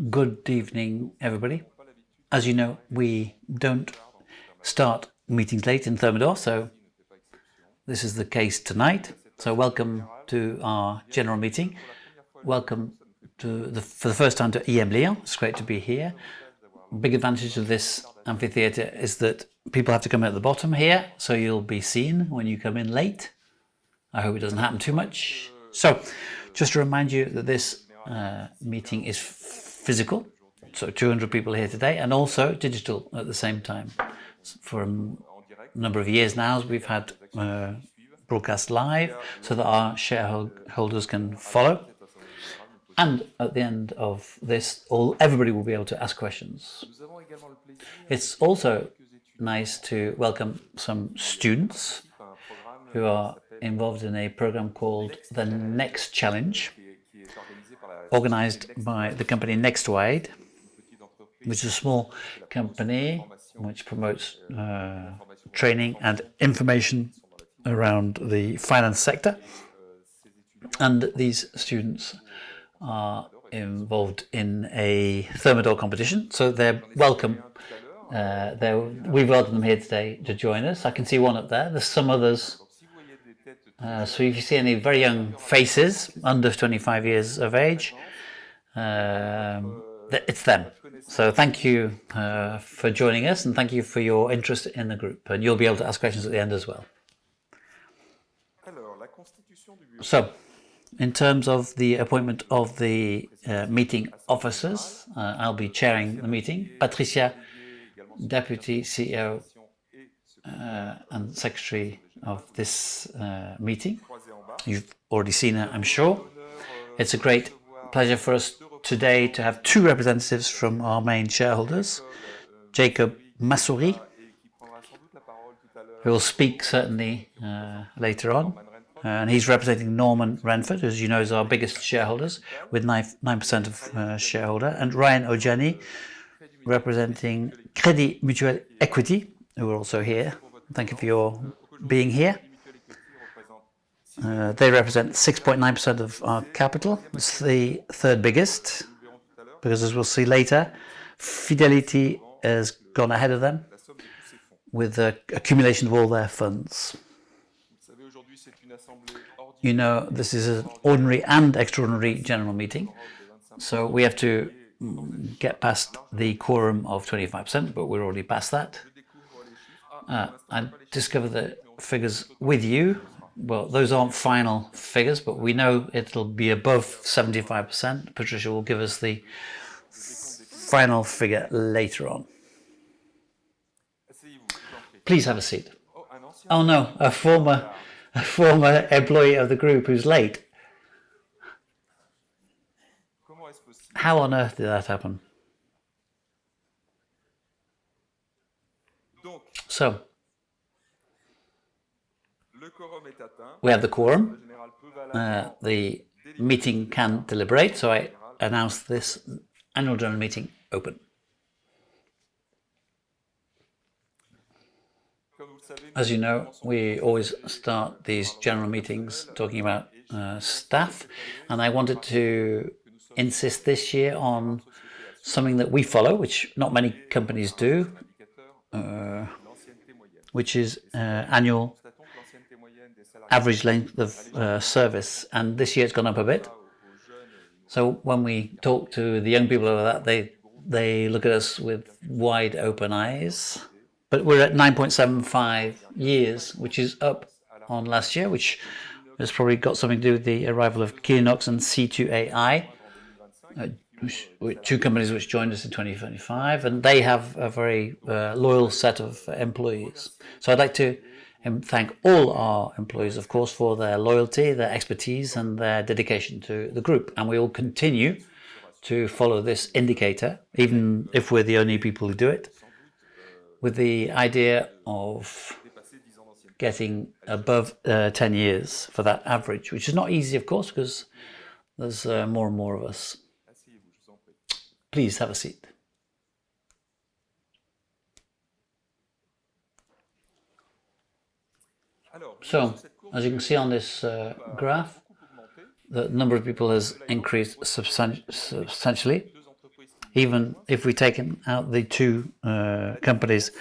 Good evening, everybody. As you know, we don't start meetings late in Thermador, so this is the case tonight. So welcome to our general meeting. Welcome to for the first time to EM Lyon. It's great to be here. Big advantage of this amphitheatre is that people have to come in at the bottom here, so you'll be seen when you come in late. I hope it doesn't happen too much. So, just to remind you that this meeting is physical, so 200 people here today, and also digital at the same time. For a number of years now, we've had broadcast live so that our shareholders can follow. And at the end of this, everybody will be able to ask questions. It's also nice to welcome some students who are involved in a program called the Next Challenge, organized by the company C2AI, which is a small company which promotes training and information around the finance sector. And these students are involved in a Thermador competition, so they're welcome. We welcome them here today to join us. I can see one up there. There's some others. So if you see any very young faces, under 25 years of age, it's them. So thank you for joining us, and thank you for your interest in the group. And you'll be able to ask questions at the end as well. So, in terms of the appointment of the meeting officers, I'll be chairing the meeting. Patricia, Deputy CEO and Secretary of this meeting. You've already seen her, I'm sure. It's a great pleasure for us today to have two representatives from our main shareholders, Jakob Massury, who will speak certainly later on. And he's representing Norman Renford, who, as you know, is our biggest shareholders, with 9% of shareholder, and Ryan Ojani, representing Crédit Mutuel Equity, who are also here. Thank you for your being here. They represent 6.9% of our capital. It's the third biggest, because as we'll see later, Fidelity has gone ahead of them with the accumulation of all their funds. You know, this is an ordinary and extraordinary general meeting, so we have to get past the quorum of 25%, but we're already past that. I discovered the figures with you. Well, those aren't final figures, but we know it'll be above 75%. Patricia will give us the final figure later on. Please have a seat. Oh no, a former employee of the group who's late. How on earth did that happen? So, we have the quorum. The meeting can deliberate, so I announce this annual general meeting open. As you know, we always start these general meetings talking about staff, and I wanted to insist this year on something that we follow, which not many companies do, which is annual average length of service, and this year it's gone up a bit. So when we talk to the young people over that, they look at us with wide open eyes. But we're at 9.75 years, which is up on last year, which has probably got something to do with the arrival of Kinox and C2AI, two companies which joined us in 2025, and they have a very loyal set of employees. So I'd like to thank all our employees, of course, for their loyalty, their expertise, and their dedication to the group. And we will continue to follow this indicator, even if we're the only people who do it, with the idea of getting above 10 years for that average, which is not easy, of course, because there's more and more of us. Please have a seat. So, as you can see on this graph, the number of people has increased substantially. even if we've taken out the two companies.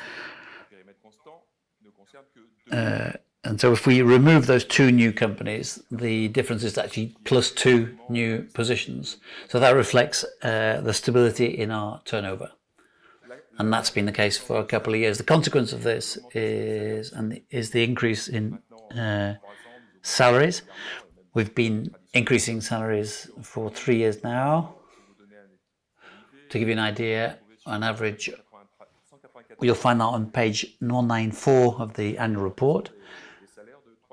And so if we remove those two new companies, the difference is actually plus 2 new positions. So that reflects the stability in our turnover. And that's been the case for a couple of years. The consequence of this is the increase in salaries. We've been increasing salaries for 3 years now. To give you an idea, on average, you'll find that on page 194 of the annual report.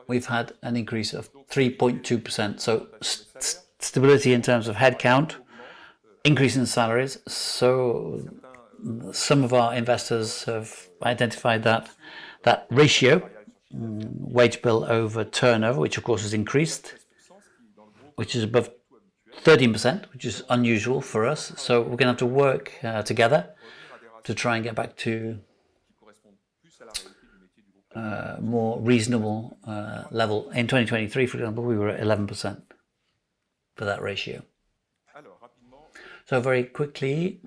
We've had an increase of 3.2%. So stability in terms of headcount, increase in salaries. So some of our investors have identified that ratio, wage bill over turnover, which of course has increased, which is above 13%, which is unusual for us. So we're going to have to work together to try and get back to more reasonable level. In 2023, for example, we were at 11% for that ratio. So very quickly,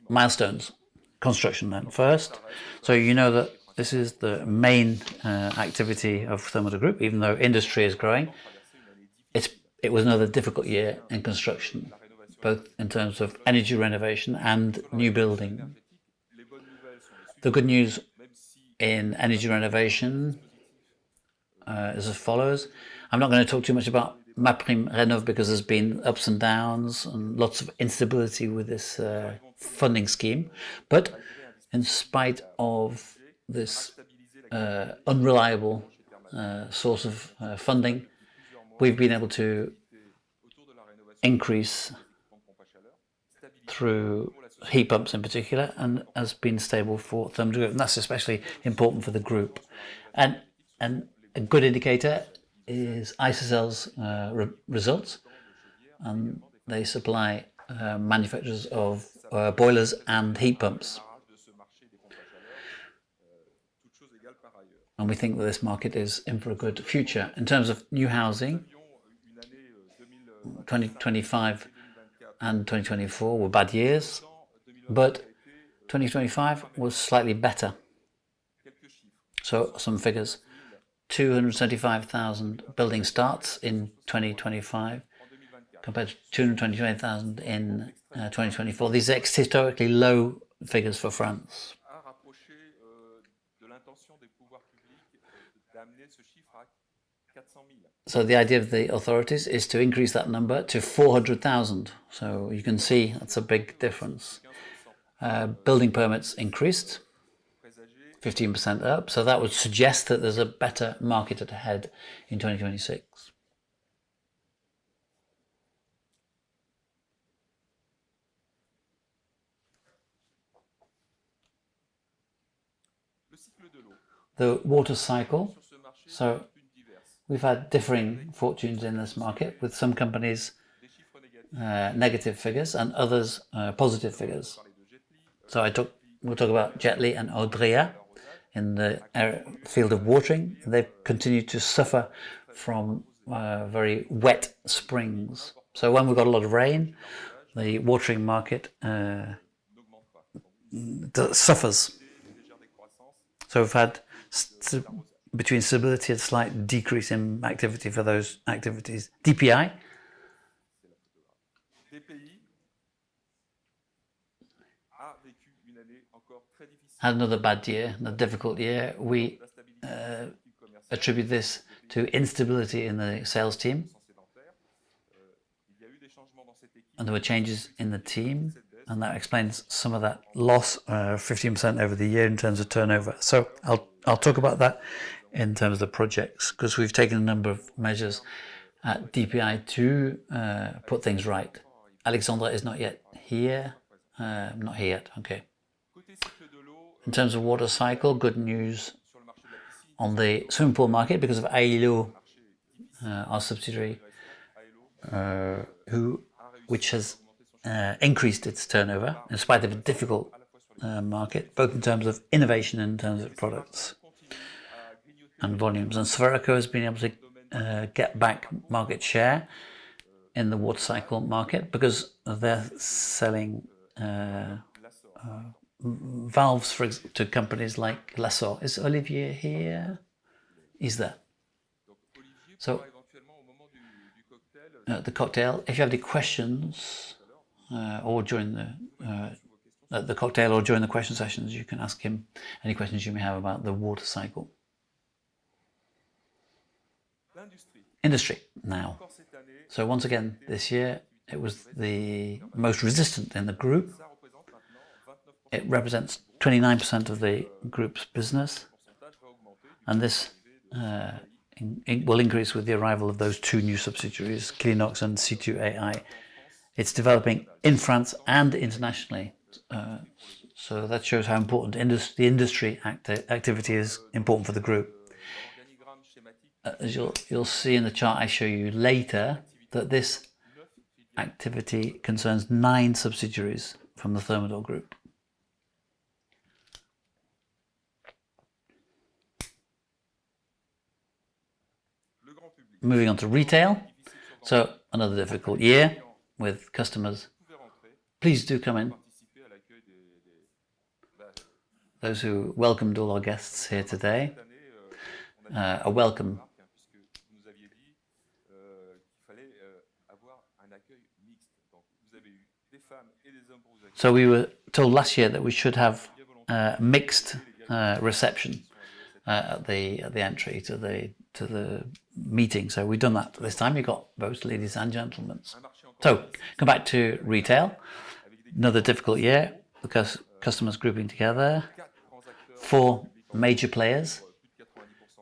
milestones, construction then first. So you know that this is the main activity of Thermador groupe, even though industry is growing. It was another difficult year in construction, both in terms of energy renovation and new building. The good news in energy renovation is as follows. I'm not going to talk too much about MaPrimeRénov' because there's been ups and downs and lots of instability with this funding scheme. But in spite of this unreliable source of funding, we've been able to increase through heat pumps in particular, and has been stable for Thermador groupe. And that's especially important for the group. And a good indicator is Isocel's results. And they supply manufacturers of boilers and heat pumps. And we think that this market is in for a good future. In terms of new housing, 2025 and 2024 were bad years, but 2025 was slightly better. So some figures: 275,000 building starts in 2025 compared to 225,000 in 2024. These are historically low figures for France. So the idea of the authorities is to increase that number to 400,000. So you can see that's a big difference. Building permits increased, 15% up. So that would suggest that there's a better market ahead in 2026. The water cycle. So we've had differing fortunes in this market, with some companies negative figures and others positive figures. So we'll talk about Jetly and Auditors in the field of watering. They've continued to suffer from very wet springs. So when we've got a lot of rain, the watering market suffers. So we've had between stability and slight decrease in activity for those activities. DPI had another bad year, a difficult year. We attribute this to instability in the sales team. And there were changes in the team, and that explains some of that loss, 15% over the year in terms of turnover. So I'll talk about that in terms of the projects, because we've taken a number of measures at DPI to put things right. Alexandra is not yet here. Not here yet, okay. In terms of water cycle, good news on the swimming pool market because of AELO, our subsidiary, which has increased its turnover in spite of a difficult market, both in terms of innovation and in terms of products and volumes. And Spherico has been able to get back market share in the water cycle market because they're selling valves to companies like Lyon. Is Olivier here? He's there. So the cocktail, if you have any questions or during the cocktail or during the question sessions, you can ask him any questions you may have about the water cycle. Industry now. So once again, this year, it was the most resistant in the group. It represents 29% of the group's business, and this will increase with the arrival of those two new subsidiaries, Klinox and C2AI. It's developing in France and internationally, so that shows how important the industry activity is important for the group. As you'll see in the chart I show you later, that this activity concerns 9 subsidiaries from the Thermador group. Moving on to retail. So another difficult year with customers. Please do come in. Those who welcomed all our guests here today are welcome. So we were told last year that we should have mixed reception at the entry to the meeting. So we've done that this time. You got both ladies and gentlemen. So come back to retail. Another difficult year because customers grouping together. 4 major players,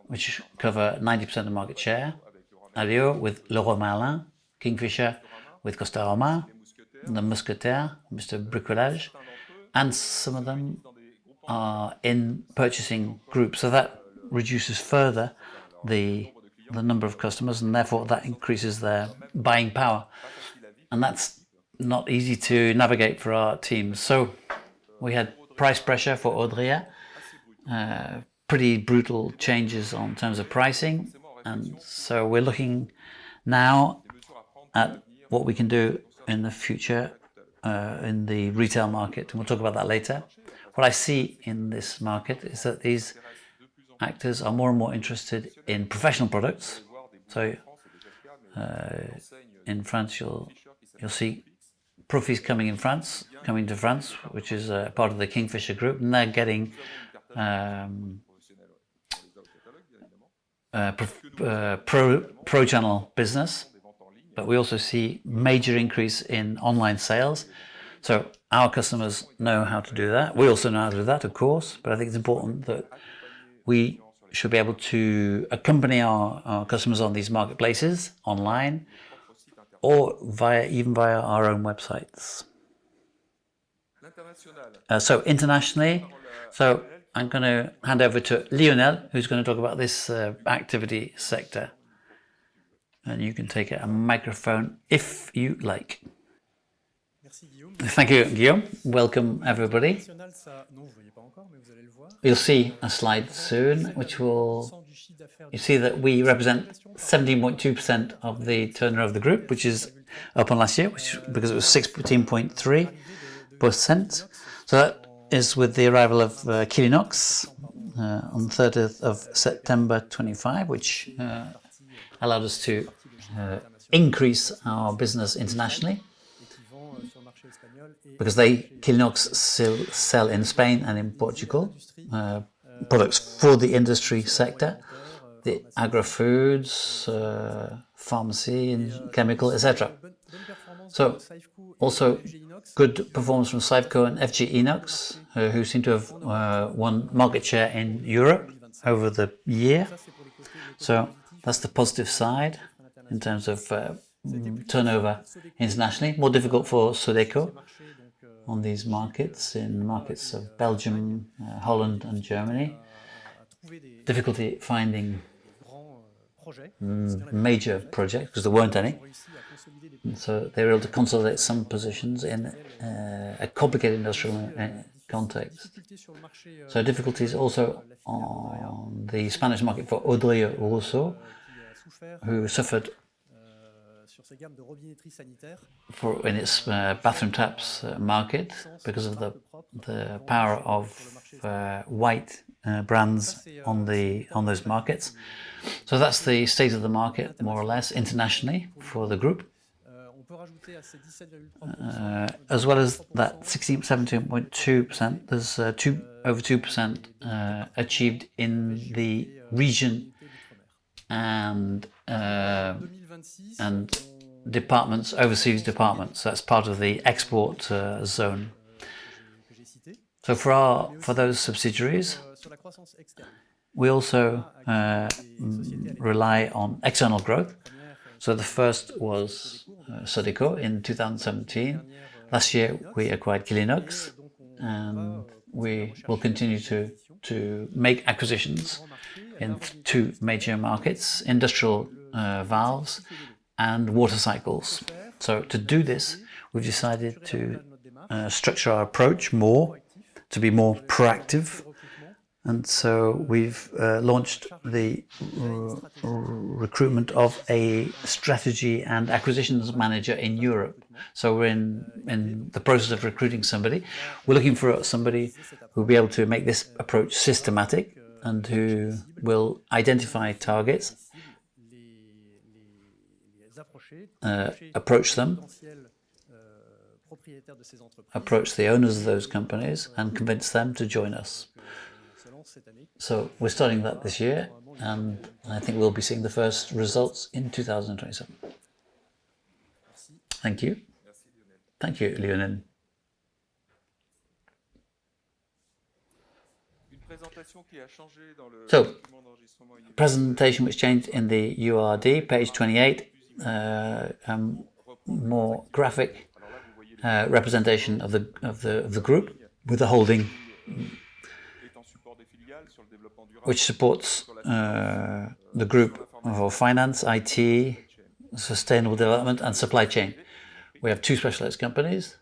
which cover 90% of market share. Lyon with Leroy Merlin, Kingfisher with Castorama, the Mousquetaire, Mr. Bricolage, and some of them are in purchasing groups. So that reduces further the number of customers, and therefore that increases their buying power. And that's not easy to navigate for our teams. So we had price pressure for Auditors, pretty brutal changes on terms of pricing. And so we're looking now at what we can do in the future in the retail market, and we'll talk about that later. What I see in this market is that these actors are more and more interested in professional products. So in France, you'll see Profis coming to France, which is part of the Kingfisher group, and they're getting pro channel business. But we also see major increase in online sales. So our customers know how to do that. We also know how to do that, of course, but I think it's important that we should be able to accompany our customers on these marketplaces online or even via our own websites. So internationally, so I'm going to hand over to Lionel, who's going to talk about this activity sector. And you can take a microphone if you like. Thank you, Guillaume. Welcome, everybody. You'll see a slide soon, which will... You see that we represent 17.2% of the turnover of the group, which is up on last year, because it was 16.3%. So that is with the arrival of Klinox on the 30th of September 25, which allowed us to increase our business internationally, because Klinox still sell in Spain and in Portugal products for the industry sector, the agro-foods, pharmacy and chemical, etc. So also good performance from Saiveco and FG Inox, who seem to have won market share in Europe over the year. So that's the positive side in terms of turnover internationally. More difficult for Sodeco on these markets, in markets of Belgium, Holland and Germany. Difficulty finding major projects because there weren't any. So they were able to consolidate some positions in a complicated industrial context. So difficulties also on the Spanish market for Auditors also, who suffered for in its bathroom taps market because of the power of white brands on those markets. So that's the state of the market, more or less, internationally for the group. As well as that 17.2%, there's over 2% achieved in the region and departments, overseas departments. That's part of the export zone. So for those subsidiaries, we also rely on external growth. So the first was Sodeco in 2017. Last year we acquired Kilinox, and we will continue to make acquisitions in two major markets, industrial valves and water cycles. So to do this, we've decided to structure our approach more, to be more proactive. And so we've launched the recruitment of a strategy and acquisitions manager in Europe. So we're in the process of recruiting somebody. We're looking for somebody who will be able to make this approach systematic and who will identify targets, approach them, approach the owners of those companies and convince them to join us. So we're starting that this year, and I think we'll be seeing the first results in 2027. Thank you. Thank you, Lionel. So, presentation which changed in the URD, page 28, more graphic representation of the group with the holding, which supports the group for finance, IT, sustainable development, and supply chain. We have two specialized companies.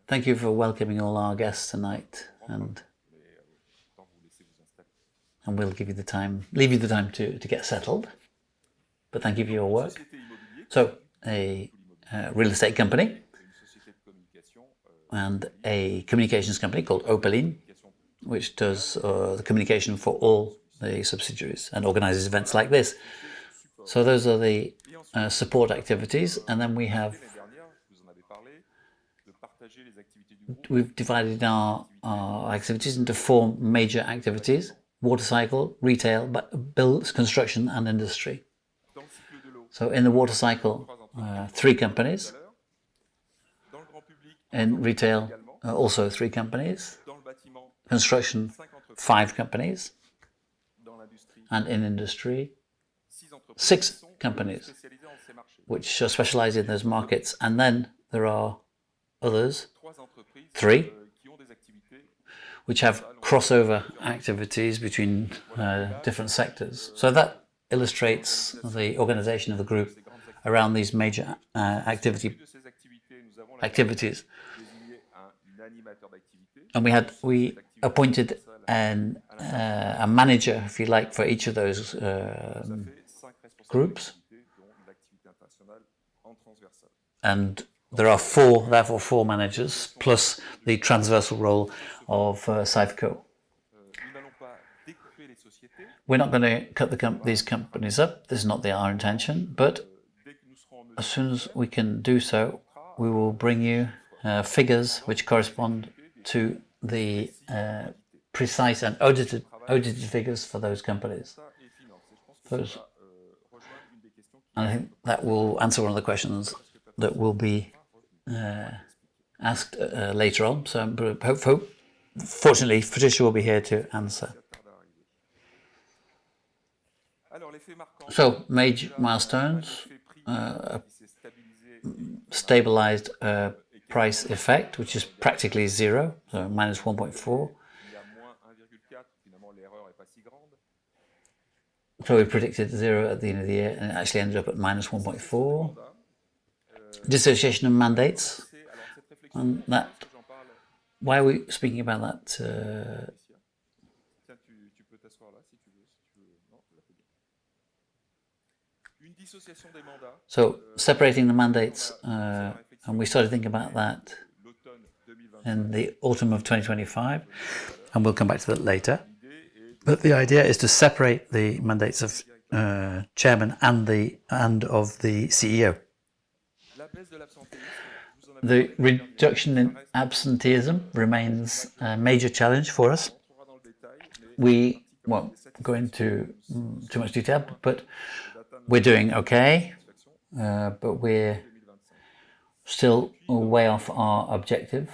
Thank you for welcoming all our guests tonight, and we'll give you the time, leave you the time to get settled. But thank you for your work. So, a real estate company and a communications company called Opaline, which does the communication for all the subsidiaries and organizes events like this. So those are the support activities, and then we've divided our activities into four major activities: water cycle, retail, builds, construction, and industry. So in the water cycle, 3 companies. In retail, also 3 companies. Construction, 5 companies. And in industry, 6 companies, which are specialized in those markets. And then there are others, 3, which have crossover activities between different sectors. So that illustrates the organization of the group around these major activities. And we appointed a manager, if you like, for each of those groups. And there are therefore 4 managers, plus the transversal role of Safeco. We're not going to cut these companies up. This is not our intention. But as soon as we can do so, we will bring you figures which correspond to the precise and audited figures for those companies. And I think that will answer one of the questions that will be asked later on. So fortunately, Patricia will be here to answer. So, major milestones, stabilized price effect, which is practically 0, so minus 1.4. So we predicted 0 at the end of the year, and it actually ended up at minus 1.4. Dissociation of mandates, and that. Why are we speaking about that? So separating the mandates, and we started thinking about that in the autumn of 2025, and we'll come back to that later. But the idea is to separate the mandates of chairman and of the CEO. The reduction in absenteeism remains a major challenge for us. We won't go into too much detail, but we're doing okay, but we're still way off our objective.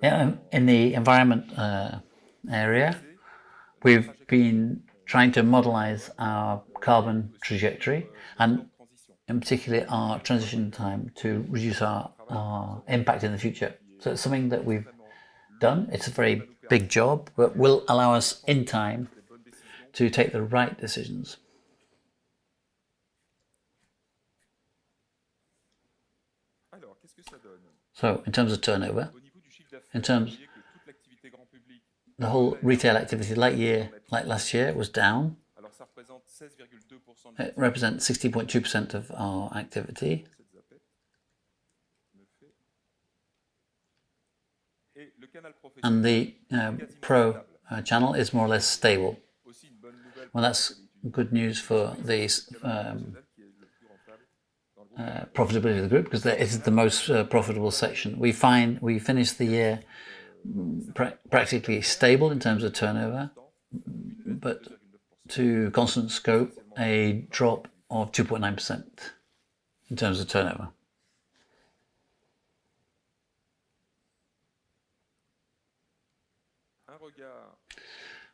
In the environment area, we've been trying to modelize our carbon trajectory and in particular our transition time to reduce our impact in the future. So it's something that we've done. It's a very big job, but will allow us in time to take the right decisions. So in terms of turnover, the whole retail activity like last year was down. It represents 60.2% of our activity. And the pro channel is more or less stable. Well, that's good news for the profitability of the group, because it is the most profitable section. We finished the year practically stable in terms of turnover, but to constant scope, a drop of 2.9% in terms of turnover.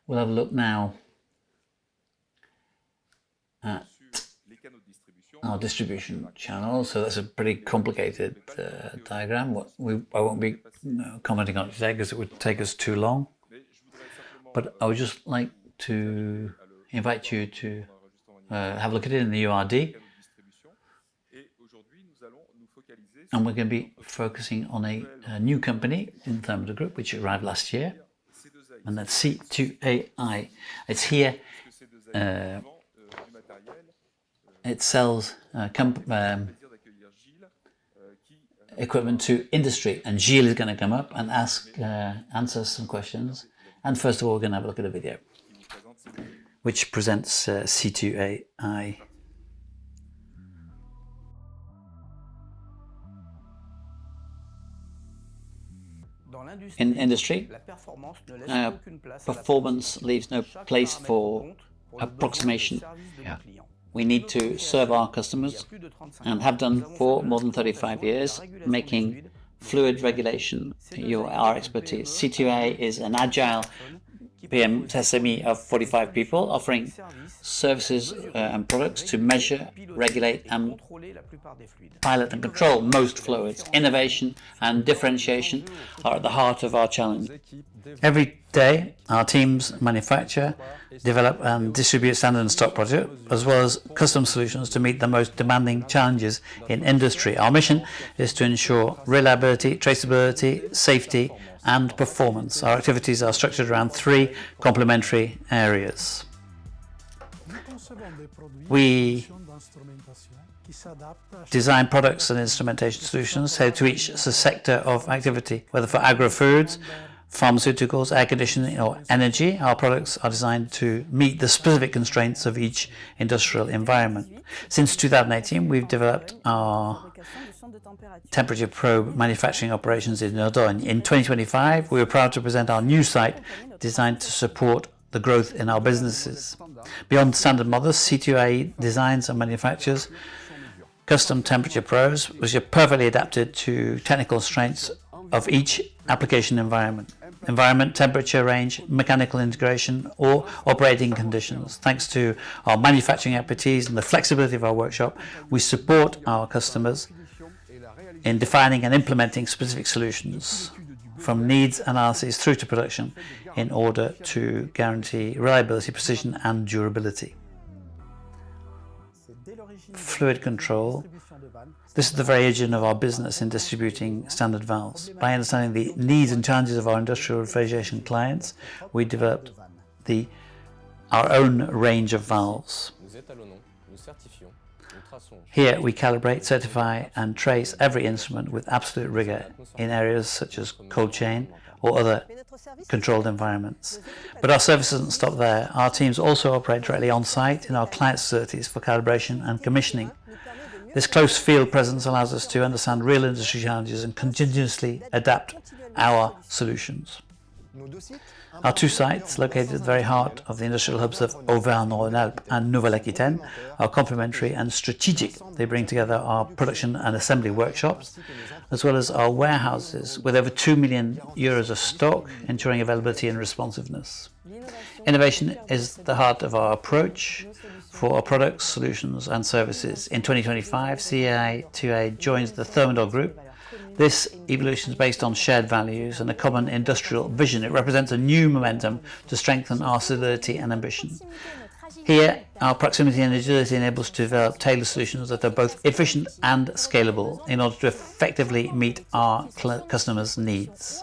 We'll have a look now at our distribution channel. So that's a pretty complicated diagram. I won't be commenting on it today because it would take us too long. But I would just like to invite you to have a look at it in the URD. And we're going to be focusing on a new company in Thermador groupe, which arrived last year. And that's C2AI. It's here. It sells equipment to industry. And Gilles is going to come up and answer some questions. And first of all, we're going to have a look at a video which presents C2AI. In industry, performance leaves no place for approximation. We need to serve our customers and have done for more than 35 years, making fluid regulation our expertise. C2AI is an agile PM SME of 45 people offering services and products to measure, regulate and pilot and control most fluids. Innovation and differentiation are at the heart of our challenge. Every day our teams manufacture, develop and distribute standard and stock projects as well as custom solutions to meet the most demanding challenges in industry. Our mission is to ensure reliability, traceability, safety and performance. Our activities are structured around three complementary areas. We design products and instrumentation solutions to each sector of activity, whether for agro-foods, pharmaceuticals, air conditioning or energy. Our products are designed to meet the specific constraints of each industrial environment. Since 2018, we've developed our temperature probe manufacturing operations in Lyon. In 2025, we were proud to present our new site designed to support the growth in our businesses. Beyond standard models, C2AI designs and manufactures custom temperature probes which are perfectly adapted to technical strengths of each application environment, temperature range, mechanical integration or operating conditions. Thanks to our manufacturing expertise and the flexibility of our workshop, we support our customers in defining and implementing specific solutions from needs analysis through to production in order to guarantee reliability, precision and durability. fluid control. This is the very engine of our business in distributing standard valves. By understanding the needs and challenges of our industrial refrigeration clients, we developed our own range of valves. Here we calibrate, certify and trace every instrument with absolute rigor in areas such as cold chain or other controlled environments. But our service doesn't stop there. Our teams also operate directly on site in our clients' facilities for calibration and commissioning. This close field presence allows us to understand real industry challenges and continuously adapt our solutions. Our two sites, located at the very heart of the industrial hubs of Auvergne-Rhône-Alpes and Nouvelle-Aquitaine, are complementary and strategic. They bring together our production and assembly workshops, as well as our warehouses, with over 2 million euros of stock, ensuring availability and responsiveness. Innovation is the heart of our approach for our products, solutions and services. In 2025, C2AI joins the Thermador group. This evolution is based on shared values and a common industrial vision. It represents a new momentum to strengthen our solidity and ambition. Here, our proximity and agility enables us to develop tailored solutions that are both efficient and scalable in order to effectively meet our customers' needs.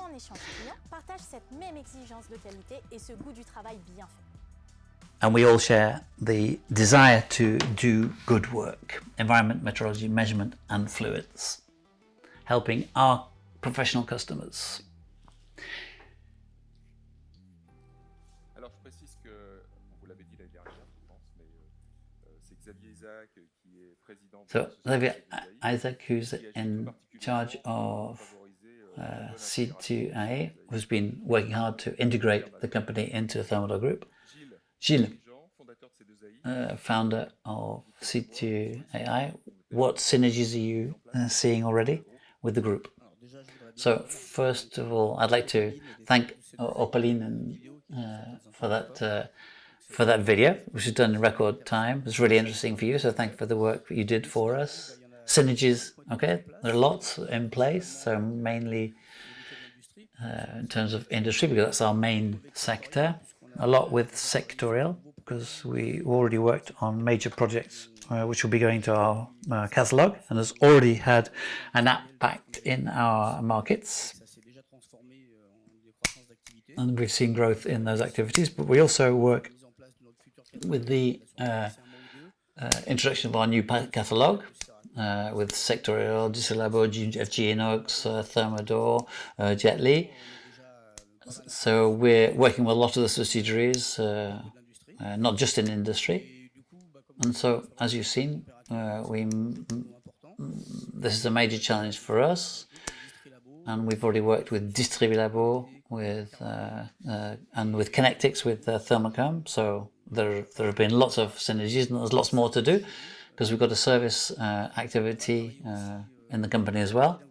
And we all share the desire to do good work: environment, metrology, measurement and fluids, helping our professional customers. So Xavier Isaac, who's in charge of C2AI, who's been working hard to integrate the company into the Thermador group. Gilles, founder of C2AI, what synergies are you seeing already with the group? So first of all, I'd like to thank Opaline for that video, which was done in record time. It was really interesting for you, so thank you for the work that you did for us. Synergies, okay, there are lots in place, so mainly in terms of industry, because that's our main sector. A lot with sectorial, because we already worked on major projects which will be going to our catalogue and has already had an impact in our markets. And we've seen growth in those activities, but we also work with the introduction of our new catalogue with sectorial, Labo, FG Inox, Thermador, Jetly. So we're working with a lot of the subsidiaries, not just in industry. And so, as you've seen, this is a major challenge for us, and we've already worked with Labo, and with Connectix, with Thermocom. So there have been lots of synergies, and there's lots more to do, because we've got a service activity in the company as well.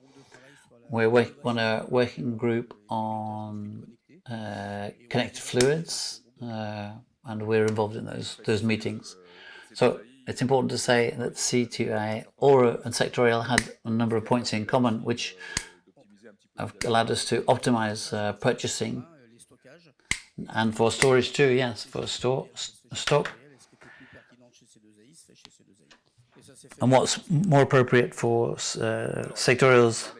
We're on a working group on connected fluids, and we're involved in those meetings. So it's important to say that C2AI, Aura and Sectorial had a number of points in common, which have allowed us to optimize purchasing, and for storage too, yes, for stock. And what's more appropriate for Sectorial's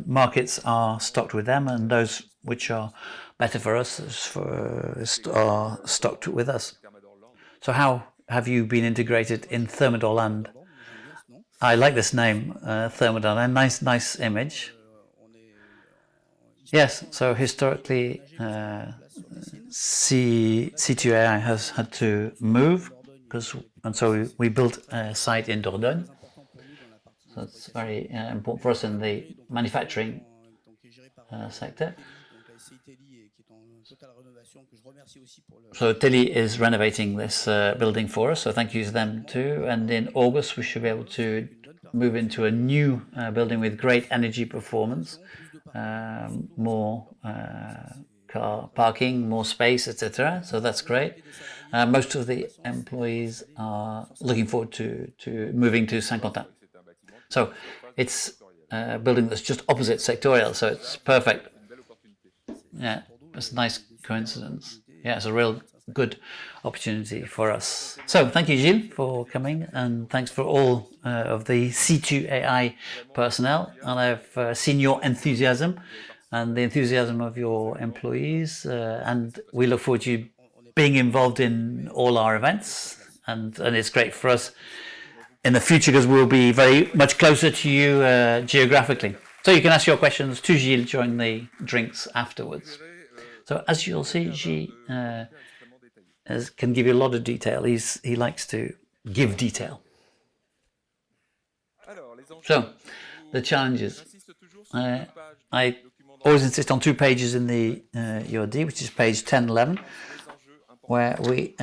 markets are stocked with them, and those which are better for us are stocked with us. So how have you been integrated in Thermador land? I like this name, Thermador land. Nice image. Yes, so historically C2AI has had to move, and so we built a site in Dordogne. So it's very important for us in the manufacturing sector. So Telly is renovating this building for us, so thank you to them too. And in August we should be able to move into a new building with great energy performance, more car parking, more space, etc. So that's great. Most of the employees are looking forward to moving to Saint-Quentin. So it's a building that's just opposite Sectorial, so it's perfect. Yeah, it's a nice coincidence. Yeah, it's a real good opportunity for us. So thank you, Gilles, for coming, and thanks for all of the C2AI personnel. And I've seen your enthusiasm and the enthusiasm of your employees, and we look forward to you being involved in all our events. And it's great for us in the future because we'll be very much closer to you geographically. So you can ask your questions to Gilles during the drinks afterwards. So as you'll see, Gilles can give you a lot of detail. He likes to give detail. So the challenges. I always insist on 2 pages in the URD, which is page 10-11, where we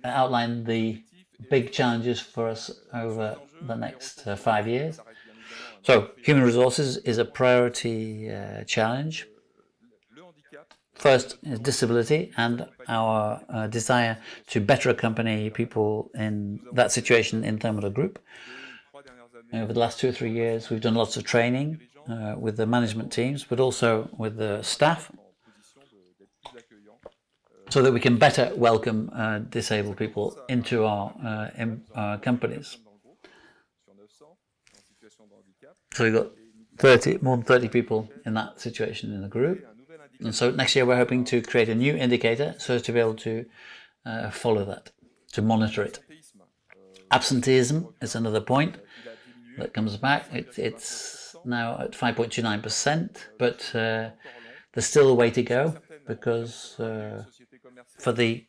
outline the big challenges for us over the next 5 years. So human resources is a priority challenge. First is disability and our desire to better accompany people in that situation in Thermador groupe. Over the last 2 or 3 years, we've done lots of training with the management teams, but also with the staff, so that we can better welcome disabled people into our companies. So we've got more than 30 people in that situation in the group. And so next year we're hoping to create a new indicator so as to be able to follow that, to monitor it. Absenteeism is another point that comes back. It's now at 5.29%, but there's still a way to go because for the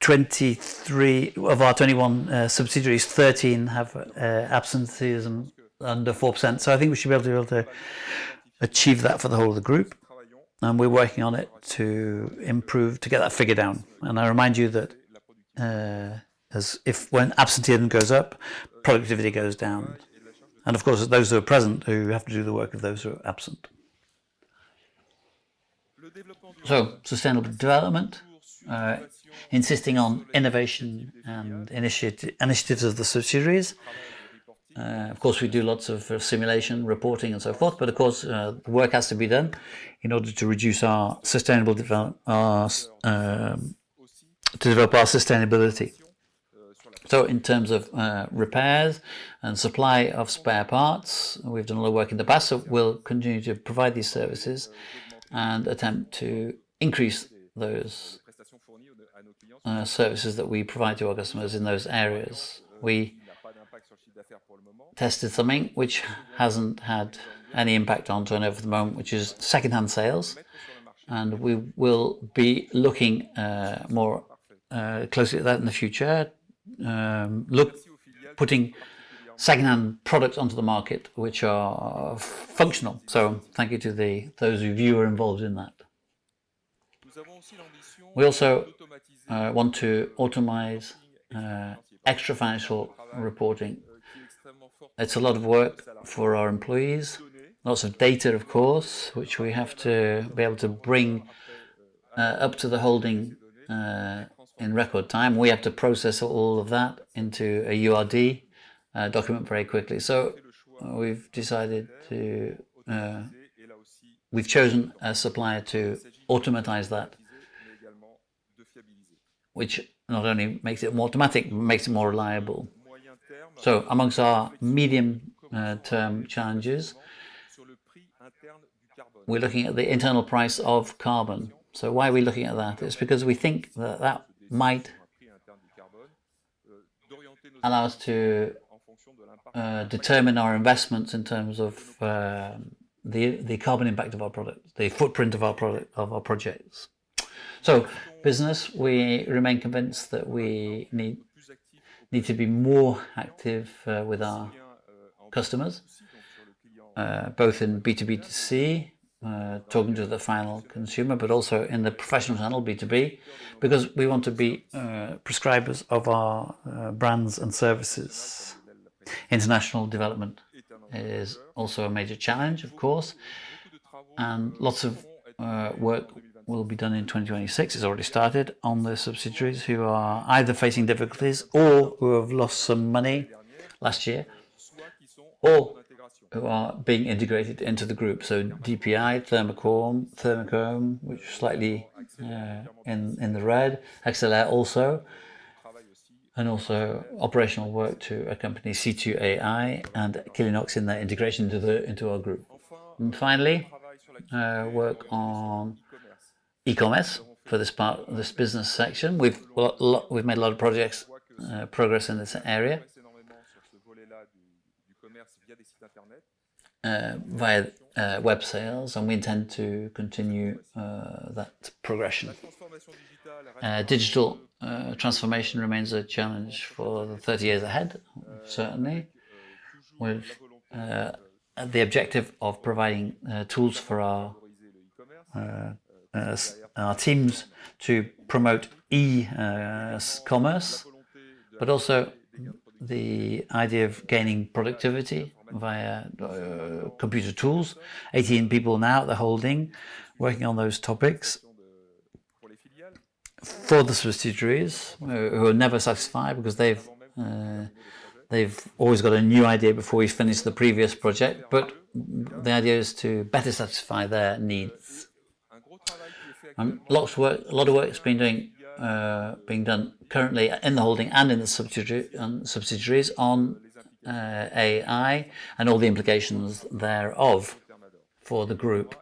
23 of our 21 subsidiaries, 13 have absenteeism under 4%. So I think we should be able to achieve that for the whole of the group, and we're working on it to improve, to get that figure down. And I remind you that when absenteeism goes up, productivity goes down, and of course it's those who are present who have to do the work of those who are absent. So sustainable development, insisting on innovation and initiatives of the subsidiaries. Of course, we do lots of simulation, reporting, and so forth. But of course, work has to be done in order to reduce our sustainable to develop our sustainability. So, in terms of repairs and supply of spare parts, we've done a lot of work in the past. So, we'll continue to provide these services and attempt to increase those services that we provide to our customers in those areas. We tested something which hasn't had any impact on turnover at the moment, which is second-hand sales, and we will be looking more closely at that in the future. Putting second-hand products onto the market which are functional. So thank you to those of you who are involved in that. We also want to automate extra financial reporting. It's a lot of work for our employees, lots of data, of course, which we have to be able to bring up to the holding in record time. We have to process all of that into a URD document very quickly. So we've decided we've chosen a supplier to automatize that, which not only makes it more automatic, but makes it more reliable. So amongst our medium-term challenges, we're looking at the internal price of carbon. So why are we looking at that? It's because we think that might allow us to determine our investments in terms of the carbon impact of our product, the footprint of our projects. So business, we remain convinced that we need to be more active with our customers, both in B2B2C, talking to the final consumer, but also in the professional channel, B2B, because we want to be prescribers of our brands and services. International development is also a major challenge, of course, and lots of work will be done in 2026. It's already started on the subsidiaries who are either facing difficulties or who have lost some money last year, or who are being integrated into the group. So DPI, Thermacome, which slightly in the red, XLR also, and also operational work to accompany C2AI and Kilinox in their integration into our group. And finally, work on e-commerce for this business section. We've made a lot of progress in this area via web sales, and we intend to continue that progression. Digital transformation remains a challenge for the 30 years ahead, certainly, with the objective of providing tools for our teams to promote e-commerce, but also the idea of gaining productivity via computer tools. 18 people now at the holding working on those topics. For the subsidiaries who are never satisfied because they've always got a new idea before we finish the previous project, but the idea is to better satisfy their needs. A lot of work is being done currently in the holding and in the subsidiaries on AI and all the implications thereof for the group.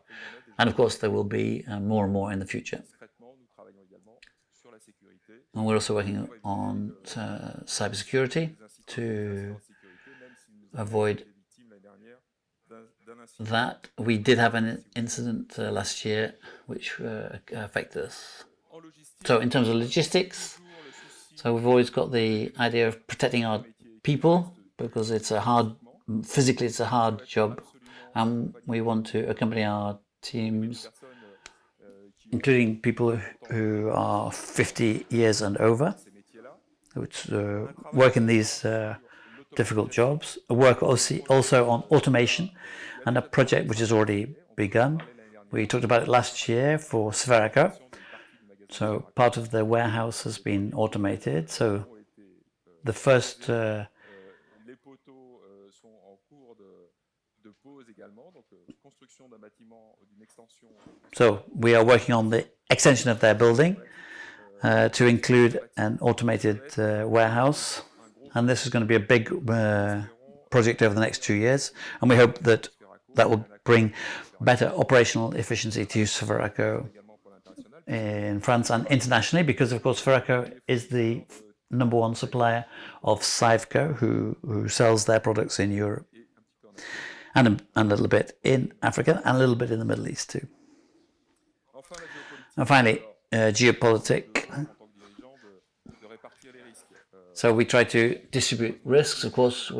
And of course, there will be more and more in the future. And we're also working on cybersecurity to avoid that. We did have an incident last year which affected us. So in terms of logistics, so we've always got the idea of protecting our people because physically it's a hard job, and we want to accompany our teams, including people who are 50 years and over, which work in these difficult jobs. Work also on automation, and a project which has already begun. We talked about it last year for Sferaco. So part of the warehouse has been automated. So the first so we are working on the extension of their building to include an automated warehouse, and this is going to be a big project over the next 2 years, and we hope that will bring better operational efficiency to Sferaco in France and internationally, because of course Sferaco is the #1 supplier of Sifco, who sells their products in Europe and a little bit in Africa and a little bit in the Middle East too. And finally, geopolitics. So we try to distribute risks. Of course,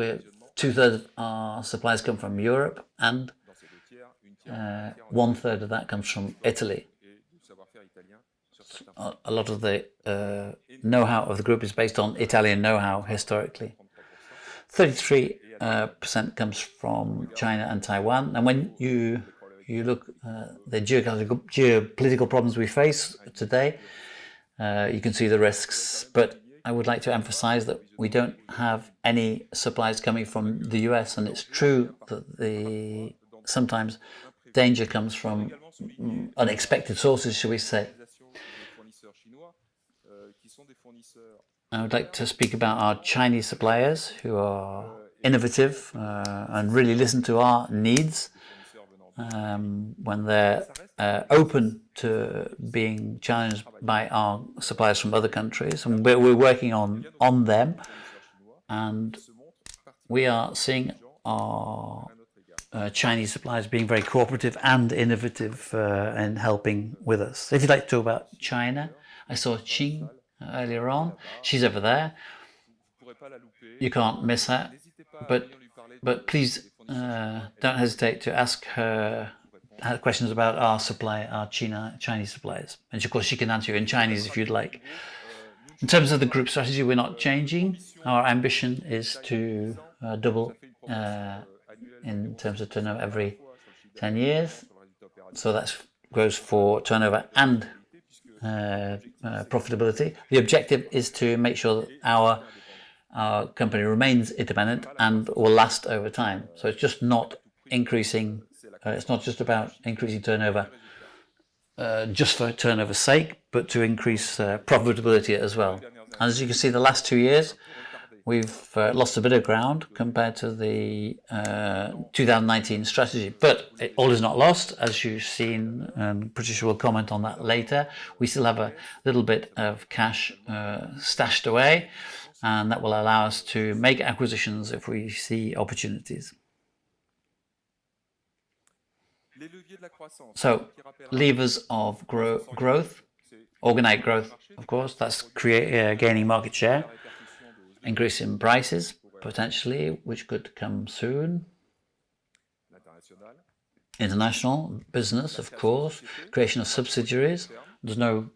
2/3 of our supplies come from Europe, and 1/3 of that comes from Italy. A lot of the know-how of the group is based on Italian know-how historically. 33% comes from China and Taiwan. And when you look at the geopolitical problems we face today, you can see the risks. But I would like to emphasize that we don't have any supplies coming from the US, and it's true that sometimes danger comes from unexpected sources, shall we say. I would like to speak about our Chinese suppliers who are innovative and really listen to our needs when they're open to being challenged by our suppliers from other countries. And we're working on them, and we are seeing our Chinese suppliers being very cooperative and innovative in helping with us. If you'd like to talk about China, I saw Qing earlier on. She's over there. You can't miss her. But please don't hesitate to ask her questions about our Chinese suppliers. And of course, she can answer you in Chinese if you'd like. In terms of the group strategy, we're not changing. Our ambition is to double in terms of turnover every 10 years. So that goes for turnover and profitability. The objective is to make sure that our company remains independent and will last over time. So it's just not increasing. It's not just about increasing turnover just for turnover's sake, but to increase profitability as well. And as you can see, the last 2 years, we've lost a bit of ground compared to the 2019 strategy, but all is not lost, as you've seen, and Patricia will comment on that later. We still have a little bit of cash stashed away, and that will allow us to make acquisitions if we see opportunities. So, levers of growth, organic growth, of course, that's gaining market share, increase in prices, potentially, which could come soon. International business, of course, creation of subsidiaries. There's no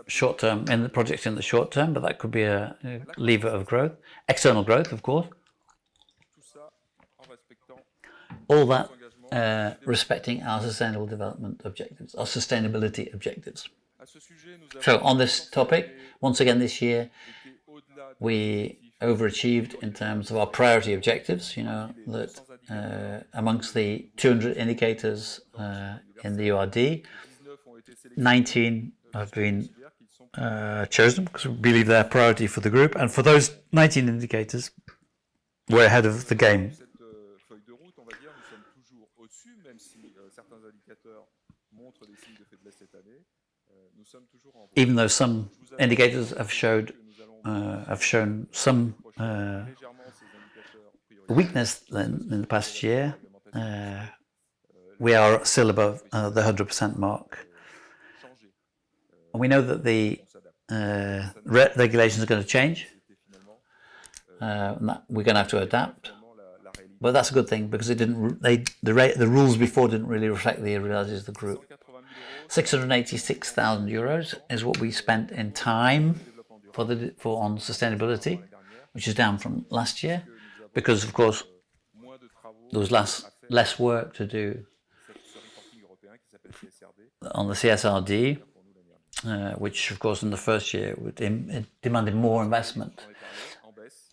short-term in the project in the short term, but that could be a lever of growth. External growth, of course. All that respecting our sustainable development objectives, our sustainability objectives. So on this topic, once again this year, we overachieved in terms of our priority objectives. You know that amongst the 200 indicators in the URD, 19 have been chosen because we believe they're a priority for the group, and for those 19 indicators, we're ahead of the game. Even though some indicators have shown some weakness in the past year, we are still above the 100% mark. And we know that the regulations are going to change. We're going to have to adapt. But that's a good thing because the rules before didn't really reflect the realities of the group. 686,000 euros is what we spent in time on sustainability, which is down from last year, because of course there was less work to do on the CSRD, which of course in the first year demanded more investment.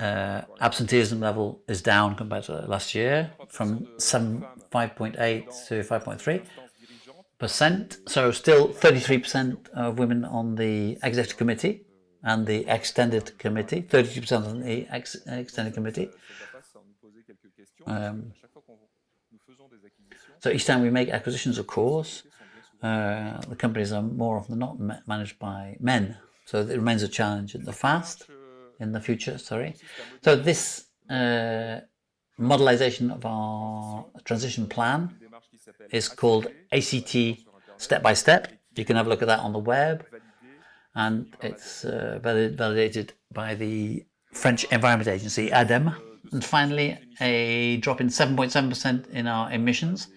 Absenteeism level is down compared to last year from 5.8 to 5.3%. So still 33% of women on the executive committee and the extended committee, 32% on the extended committee. So each time we make acquisitions, of course, the companies are more often than not managed by men. So it remains a challenge in the future. So this modelization of our transition plan is called ACT Step by Step. You can have a look at that on the web, and it's validated by the French Environment Agency, ADEME. And finally, a drop in 7.7% in our emissions,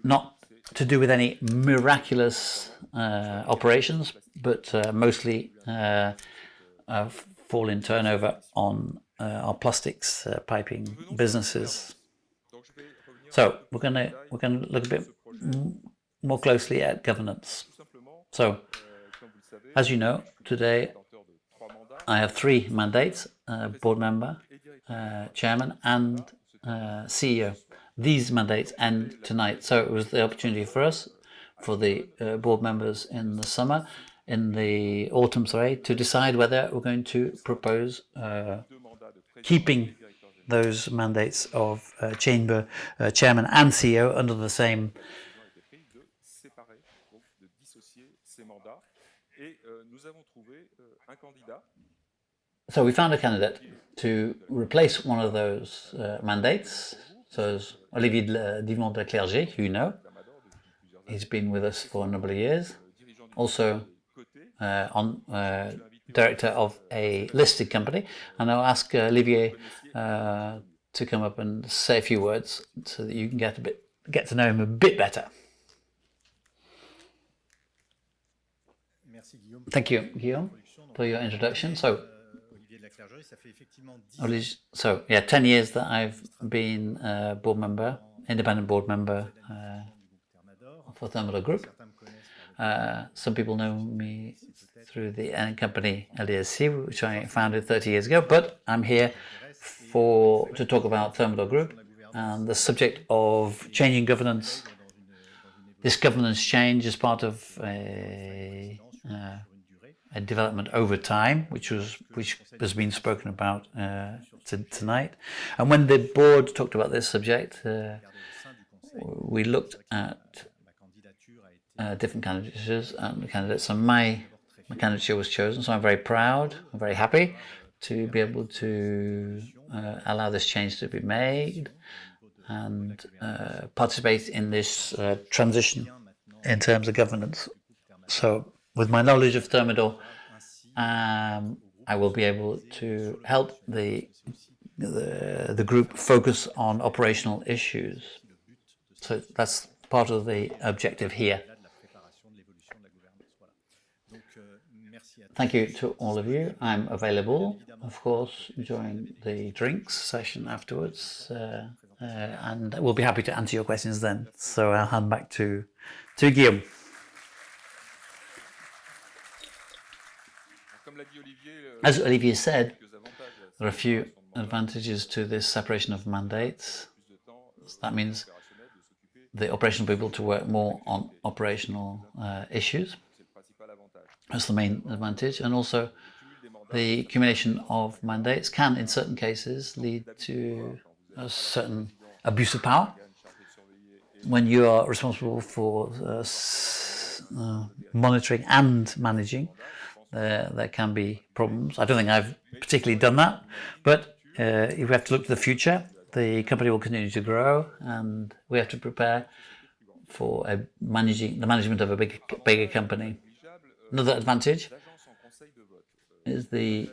not to do with any miraculous operations, but mostly fall in turnover on our plastics piping businesses. So we're going to look a bit more closely at governance. So, as you know, today I have 3 mandates: board member, chairman, and CEO. These mandates end tonight, so it was the opportunity for us, for the board members in the autumn, to decide whether we're going to propose keeping those mandates of chairman and CEO under the same. So we found a candidate to replace one of those mandates. So as Olivier Divon de Clerget, who you know, he's been with us for a number of years. Also director of a listed company, and I'll ask Olivier to come up and say a few words so that you can get to know him a bit better. Thank you, Guillaume, for your introduction. So 10 years that I've been board member, independent board member for Thermador groupe. Some people know me through the company LDSC, which I founded 30 years ago, but I'm here to talk about Thermador groupe and the subject of changing governance this governance change is part of a development over time, which has been spoken about tonight. And when the board talked about this subject, we looked at different candidatures and candidates, and my candidature was chosen. So I'm very proud, I'm very happy to be able to allow this change to be made and participate in this transition in terms of governance. So with my knowledge of Thermador, I will be able to help the group focus on operational issues. So that's part of the objective here. Thank you to all of you. I'm available, of course, during the drinks session afterwards, and we'll be happy to answer your questions then. So I'll hand back to Guillaume. As Olivier said, there are a few advantages to this separation of mandates. That means the operational people to work more on operational issues. That's the main advantage. And also the accumulation of mandates can, in certain cases, lead to a certain abuse of power. When you are responsible for monitoring and managing, there can be problems. I don't think I've particularly done that, but if we have to look to the future, the company will continue to grow, and we have to prepare for the management of a bigger company. Another advantage is the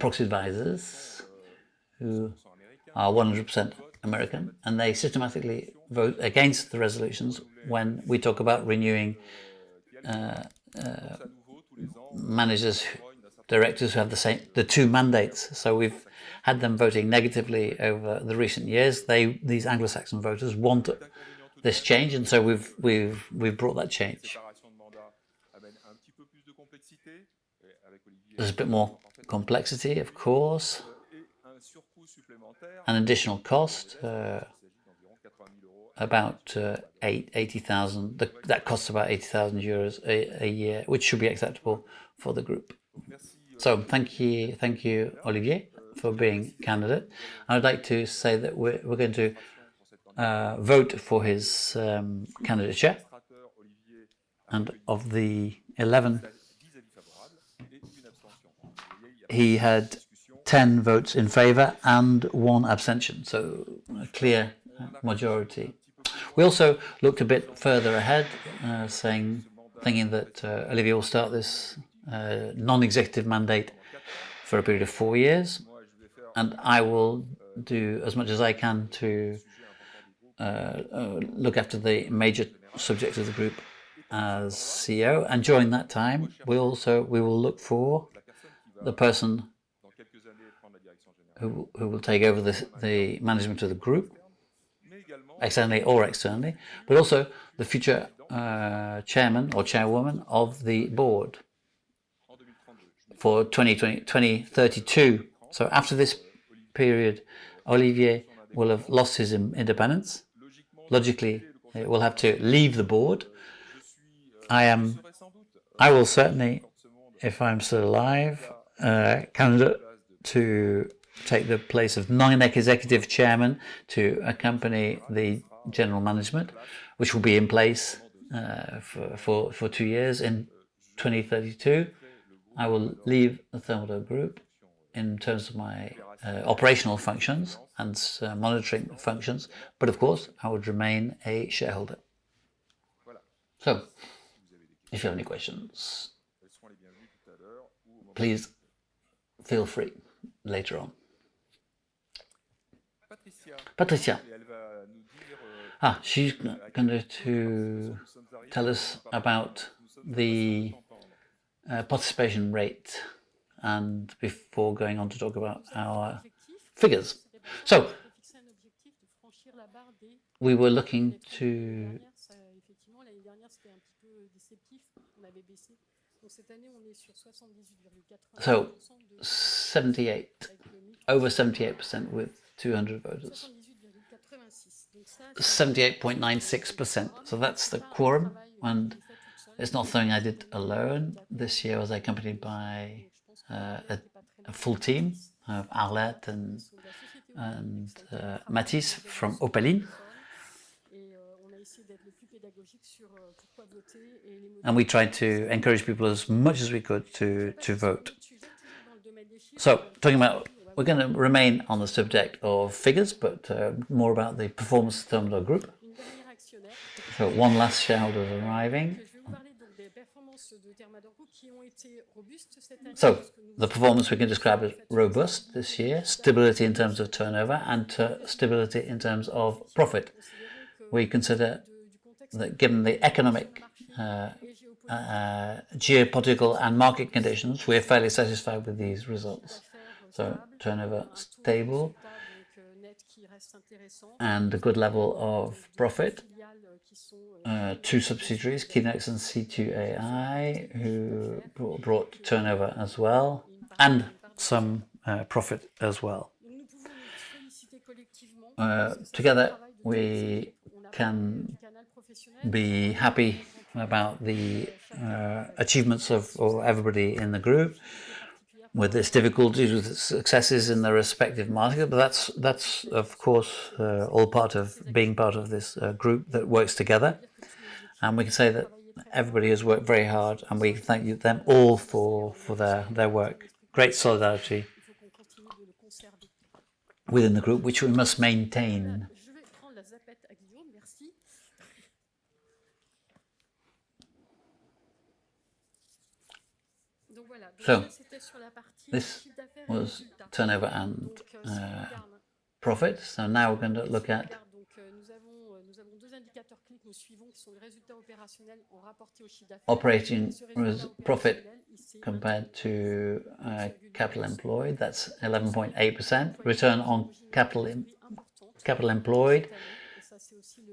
proxy advisors, who are 100% American, and they systematically vote against the resolutions when we talk about renewing managers, directors who have the two mandates. So we've had them voting negatively over the recent years. These Anglo-Saxon voters want this change, and so we've brought that change. There's a bit more complexity, of course, an additional cost, about 80,000. That costs about 80,000 euros a year, which should be acceptable for the group. So thank you, Olivier, for being candidate. I'd like to say that we're going to vote for his candidature, and of the 11, he had 10 votes in favour and 1 abstention, so a clear majority. We also looked a bit further ahead, thinking that Olivier will start this non-executive mandate for a period of 4 years, and I will do as much as I can to look after the major subjects of the group as CEO. And during that time, we will look for the person who will take over the management of the group, externally or externally, but also the future chairman or chairwoman of the board for 2032. So after this period, Olivier will have lost his independence. Logically, he will have to leave the board. I will certainly, if I'm still alive, candidate to take the place of non-executive chairman to accompany the general management, which will be in place for 2 years. In 2032, I will leave the Thermador group in terms of my operational functions and monitoring functions, but of course I would remain a shareholder. So, if you have any questions, please feel free later on. Patricia. She's going to tell us about the participation rate, and before going on to talk about our figures. So, we were looking to... So, 78, over 78% with 200 voters. 78.96%. So that's the quorum, and it's not something I did alone. This year I was accompanied by a full team of Arlette and Mathis from Opaline. And we tried to encourage people as much as we could to vote. So, talking about, we're going to remain on the subject of figures, but more about the performance of the Thermador group. So, one last shareholder arriving. So, the performance we can describe as robust this year, stability in terms of turnover and stability in terms of profit. We consider that given the economic, geopolitical and market conditions, we are fairly satisfied with these results. So turnover stable and a good level of profit. Two subsidiaries, Kinex and C2AI, who brought turnover as well, and some profit as well. Together we can be happy about the achievements of everybody in the group, with its difficulties, with its successes in their respective markets. But that's of course all part of being part of this group that works together. And we can say that everybody has worked very hard, and we thank them all for their work. Great solidarity within the group, which we must maintain. So, this was turnover and profit. So now we're going to look at operating profit compared to capital employed. That's 11.8%. Return on capital employed,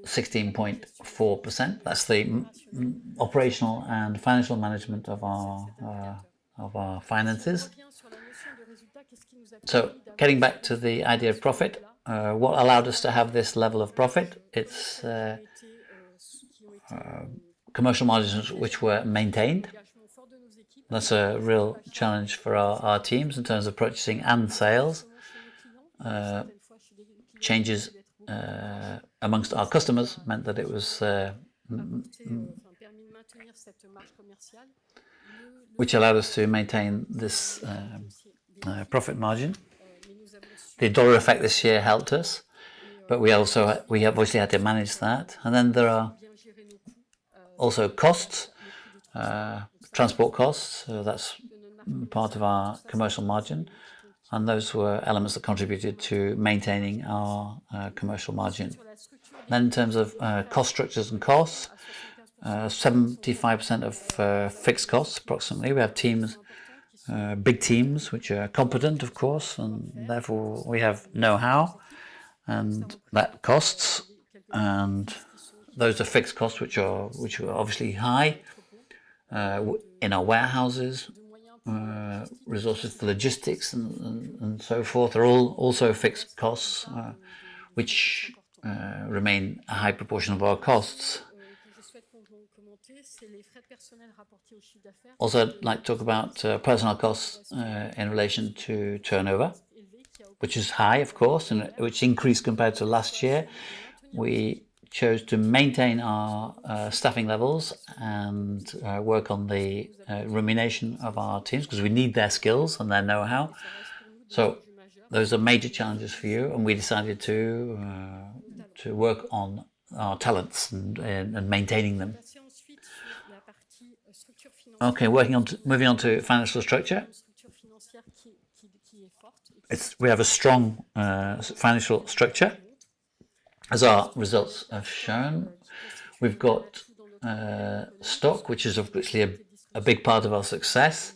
16.4%. That's the operational and financial management of our finances. So, getting back to the idea of profit, what allowed us to have this level of profit? It's commercial margins which were maintained. That's a real challenge for our teams in terms of purchasing and sales. Changes amongst our customers meant that it was which allowed us to maintain this profit margin. The dollar effect this year helped us, but we obviously had to manage that. And then there are also costs, transport costs. That's part of our commercial margin, and those were elements that contributed to maintaining our commercial margin. Then, in terms of cost structures and costs, 75% of fixed costs, approximately. We have teams, big teams, which are competent, of course, and therefore we have know-how, and that costs. And those are fixed costs, which are obviously high in our warehouses. Resources for logistics and so forth are all also fixed costs, which remain a high proportion of our costs. Also, I'd like to talk about personnel costs in relation to turnover, which is high, of course, and which increased compared to last year. We chose to maintain our staffing levels and work on the remuneration of our teams, because we need their skills and their know-how. So those are major challenges for you, and we decided to work on our talents and maintaining them. Okay, moving on to financial structure. We have a strong financial structure, as our results have shown. We've got stock, which is obviously a big part of our success,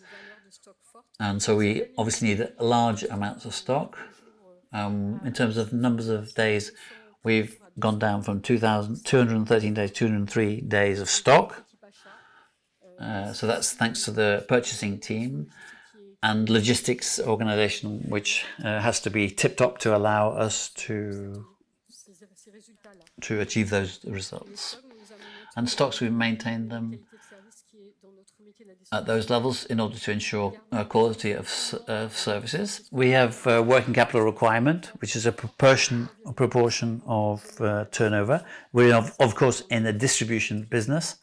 and so we obviously need large amounts of stock. In terms of numbers of days, we've gone down from 213 days, 203 days of stock. So that's thanks to the purchasing team and logistics organization, which has to be tip-top to allow us to to achieve those results. And stocks, we've maintained them at those levels in order to ensure quality of services. We have working capital requirement, which is a proportion of turnover. We're of course in the distribution business,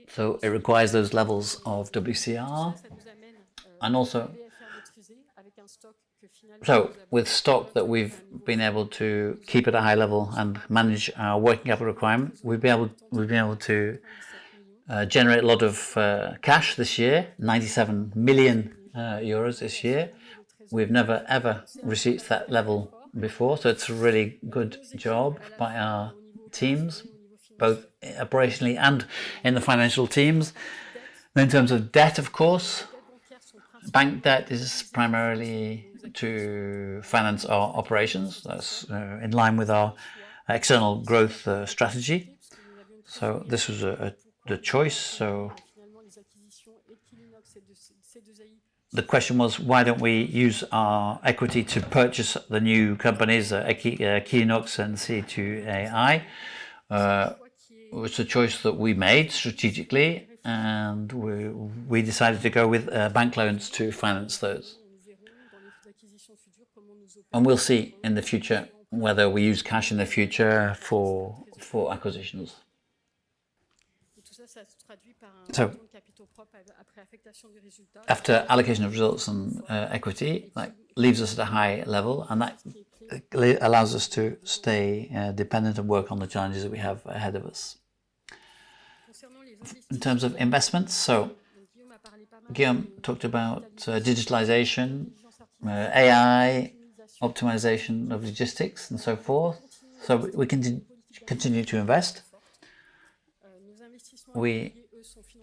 so it requires those levels of WCR, and also so with stock that we've been able to keep at a high level and manage our working capital requirement, we've been able to generate a lot of cash this year, 97 million euros this year. We've never ever reached that level before, so it's a really good job by our teams, both operationally and in the financial teams. In terms of debt, of course, bank debt is primarily to finance our operations. That's in line with our external growth strategy. So this was the choice. So the question was, why don't we use our equity to purchase the new companies, Equinox and C2AI? It was a choice that we made strategically, and we decided to go with bank loans to finance those. And we'll see in the future whether we use cash in the future for acquisitions. So, after allocation of results and equity, that leaves us at a high level, and that allows us to stay dependent and work on the challenges that we have ahead of us. In terms of investments, so Guillaume talked about digitalization, AI, optimization of logistics, and so forth. So we can continue to invest.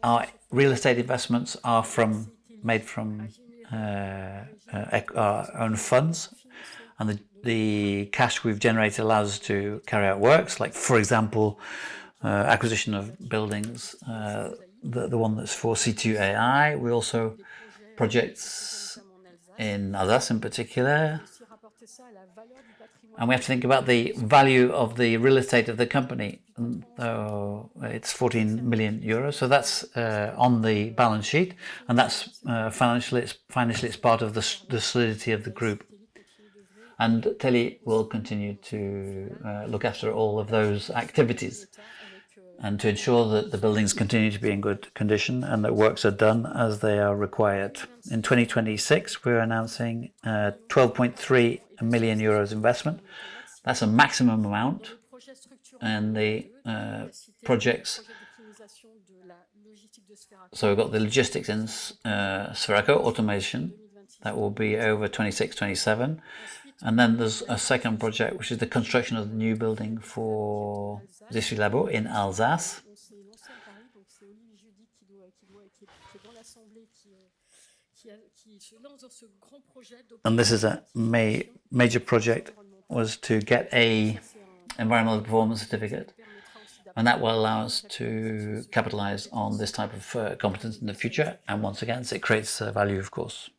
Our real estate investments are made from our own funds, and the cash we've generated allows us to carry out works, like, for example, acquisition of buildings, the one that's for C2AI. We also projects in Alsace in particular. And we have to think about the value of the real estate of the company. It's 14 million euros, so that's on the balance sheet, and that's financially it's part of the solidity of the group. And Telly will continue to look after all of those activities and to ensure that the buildings continue to be in good condition and that works are done as they are required. In 2026, we're announcing 12.3 million euros investment. That's a maximum amount, and the projects. So we've got the logistics in Sferaco automation that will be over 26-27, and then there's a second project which is the construction of the new building for District Labo in Alsace. And this is a major project, was to get a environmental performance certificate, and that will allow us to capitalize on this type of competence in the future, and once again it creates value, of course.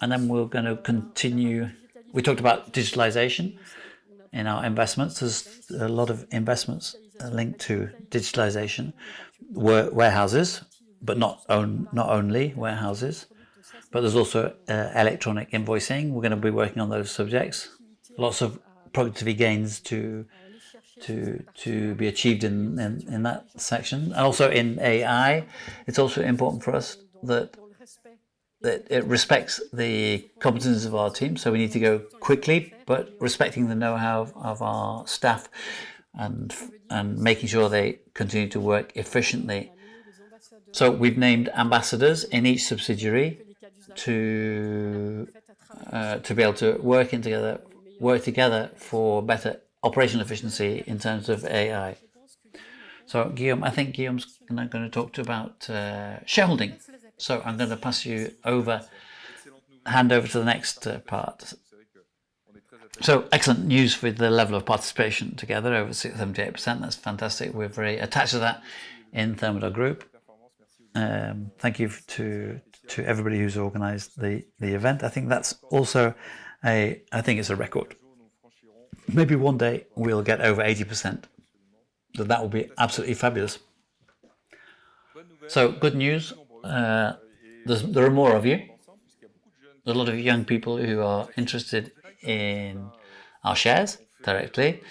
And then we're going to continue. We talked about digitalization in our investments. There's a lot of investments linked to digitalization, warehouses, but not only warehouses, but there's also electronic invoicing. We're going to be working on those subjects. Lots of productivity gains to be achieved in that section. And also in AI, it's also important for us that it respects the competences of our team. So we need to go quickly, but respecting the know-how of our staff and making sure they continue to work efficiently. So we've named ambassadors in each subsidiary to be able to work together for better operational efficiency in terms of AI. So Guillaume, I think Guillaume's going to talk about shareholding. So I'm going to hand over to the next part. So excellent news for the level of participation together, over 78%. That's fantastic. We're very attached to that in Thermador group. Thank you to everybody who's organised the event. I think that's also I think it's a record. maybe one day we'll get over 80%. So that will be absolutely fabulous. So good news, there are more of you. There's a lot of young people who are interested in our shares directly,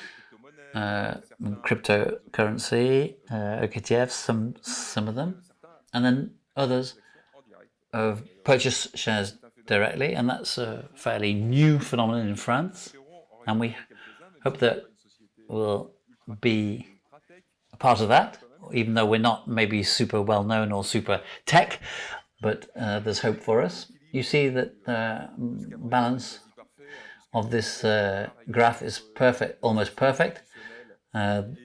cryptocurrency, OKTFs, some of them, and then others have purchased shares directly, and that's a fairly new phenomenon in France, and we hope that we'll be a part of that, even though we're not maybe super well known or super tech, but there's hope for us. You see that the balance of this graph is perfect, almost perfect, in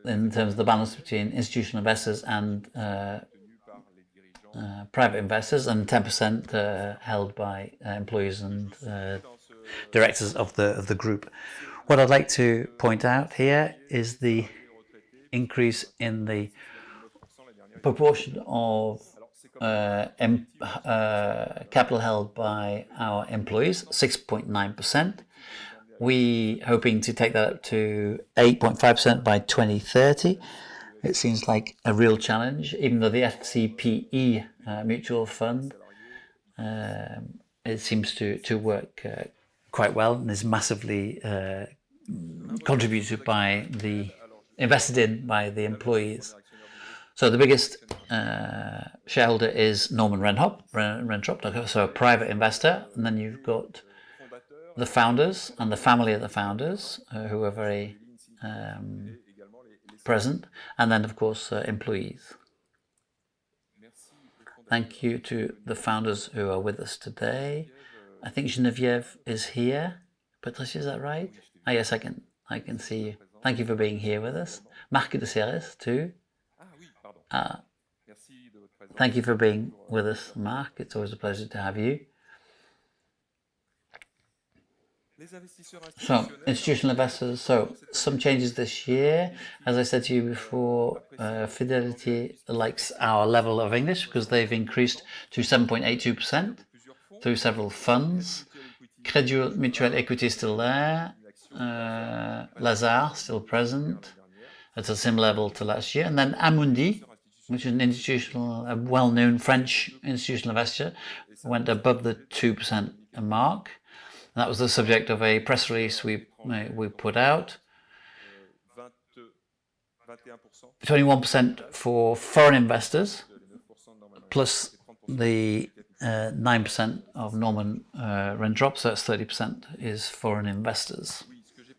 terms of the balance between institutional investors and private investors, and 10% held by employees and directors of the group. What I'd like to point out here is the increase in the proportion of capital held by our employees, 6.9%. We hoping to take that up to 8.5% by 2030. It seems like a real challenge, even though the FCPE mutual fund, it seems to work quite well and is massively contributed by invested in by the employees. So the biggest shareholder is Norman Rentrop, so a private investor, and then you've got the founders and the family of the founders, who are very present, and then of course employees. Thank you to the founders who are with us today. I think Geneviève is here. Patricia, is that right? Ah, yes, I can see you. Thank you for being here with us. Marc de Ceres too. Thank you for being with us, Marc. It's always a pleasure to have you. So, institutional investors, so some changes this year. As I said to you before, Fidelity likes our level of English because they've increased to 7.82% through several funds. Crédit Mutuel Equity is still there. Lazare still present at a similar level to last year. And then Amundi, which is an institutional, a well-known French institutional investor, went above the 2% mark. That was the subject of a press release we put out. 21% for foreign investors, plus the 9% of Norman Rentrop, so that's 30% is foreign investors.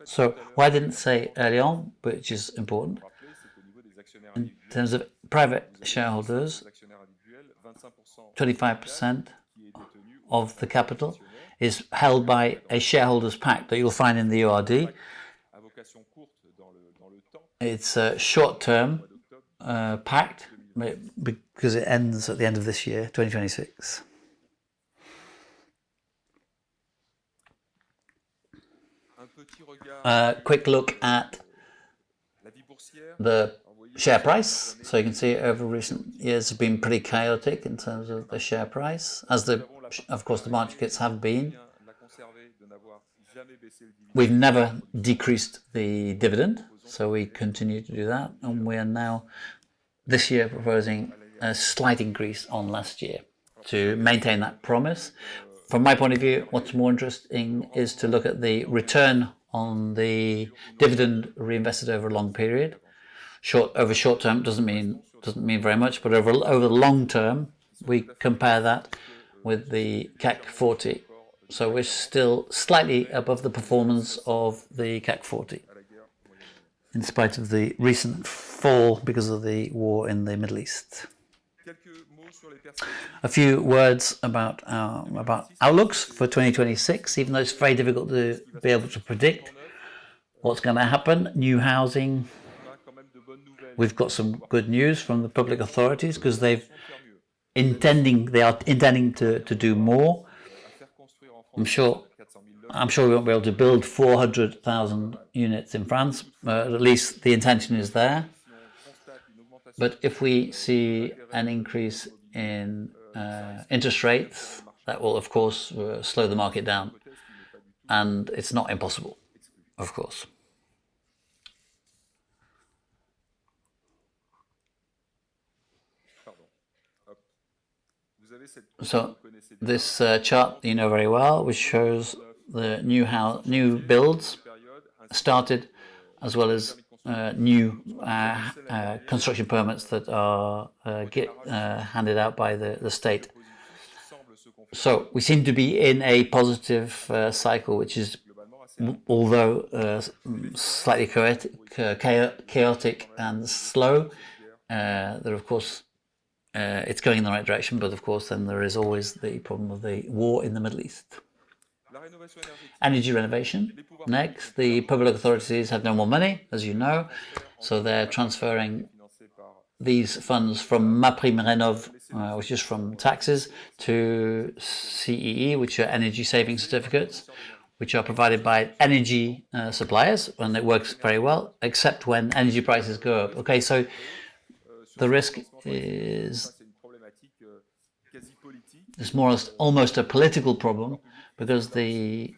So what I didn't say early on, which is important, in terms of private shareholders, 25% of the capital is held by a shareholders pact that you'll find in the ORD. It's a short-term pact because it ends at the end of this year, 2026. Quick look at the share price. So you can see over recent years have been pretty chaotic in terms of the share price, as of course the markets have been. We've never decreased the dividend, so we continue to do that, and we are now this year proposing a slight increase on last year to maintain that promise. From my point of view, what's more interesting is to look at the return on the dividend reinvested over a long period. Over short term doesn't mean very much, but over the long term, we compare that with the CAC 40. So we're still slightly above the performance of the CAC 40, in spite of the recent fall because of the war in the Middle East. A few words about outlooks for 2026, even though it's very difficult to be able to predict what's going to happen. New housing, we've got some good news from the public authorities because they are intending to do more. I'm sure we won't be able to build 400,000 units in France, at least the intention is there. But if we see an increase in interest rates, that will of course slow the market down, and it's not impossible. of course. So this chart you know very well, which shows the new builds started, as well as new construction permits that are handed out by the state. So we seem to be in a positive cycle, which is, although slightly chaotic and slow, that of course it's going in the right direction, but of course then there is always the problem of the war in the Middle East. Energy renovation. Next, the public authorities have no more money, as you know, so they're transferring these funds from MaPrimeRénov', which is from taxes, to CEE, which are energy saving certificates, which are provided by energy suppliers, and it works very well, except when energy prices go up. Okay, so the risk is it's more almost a political problem, because the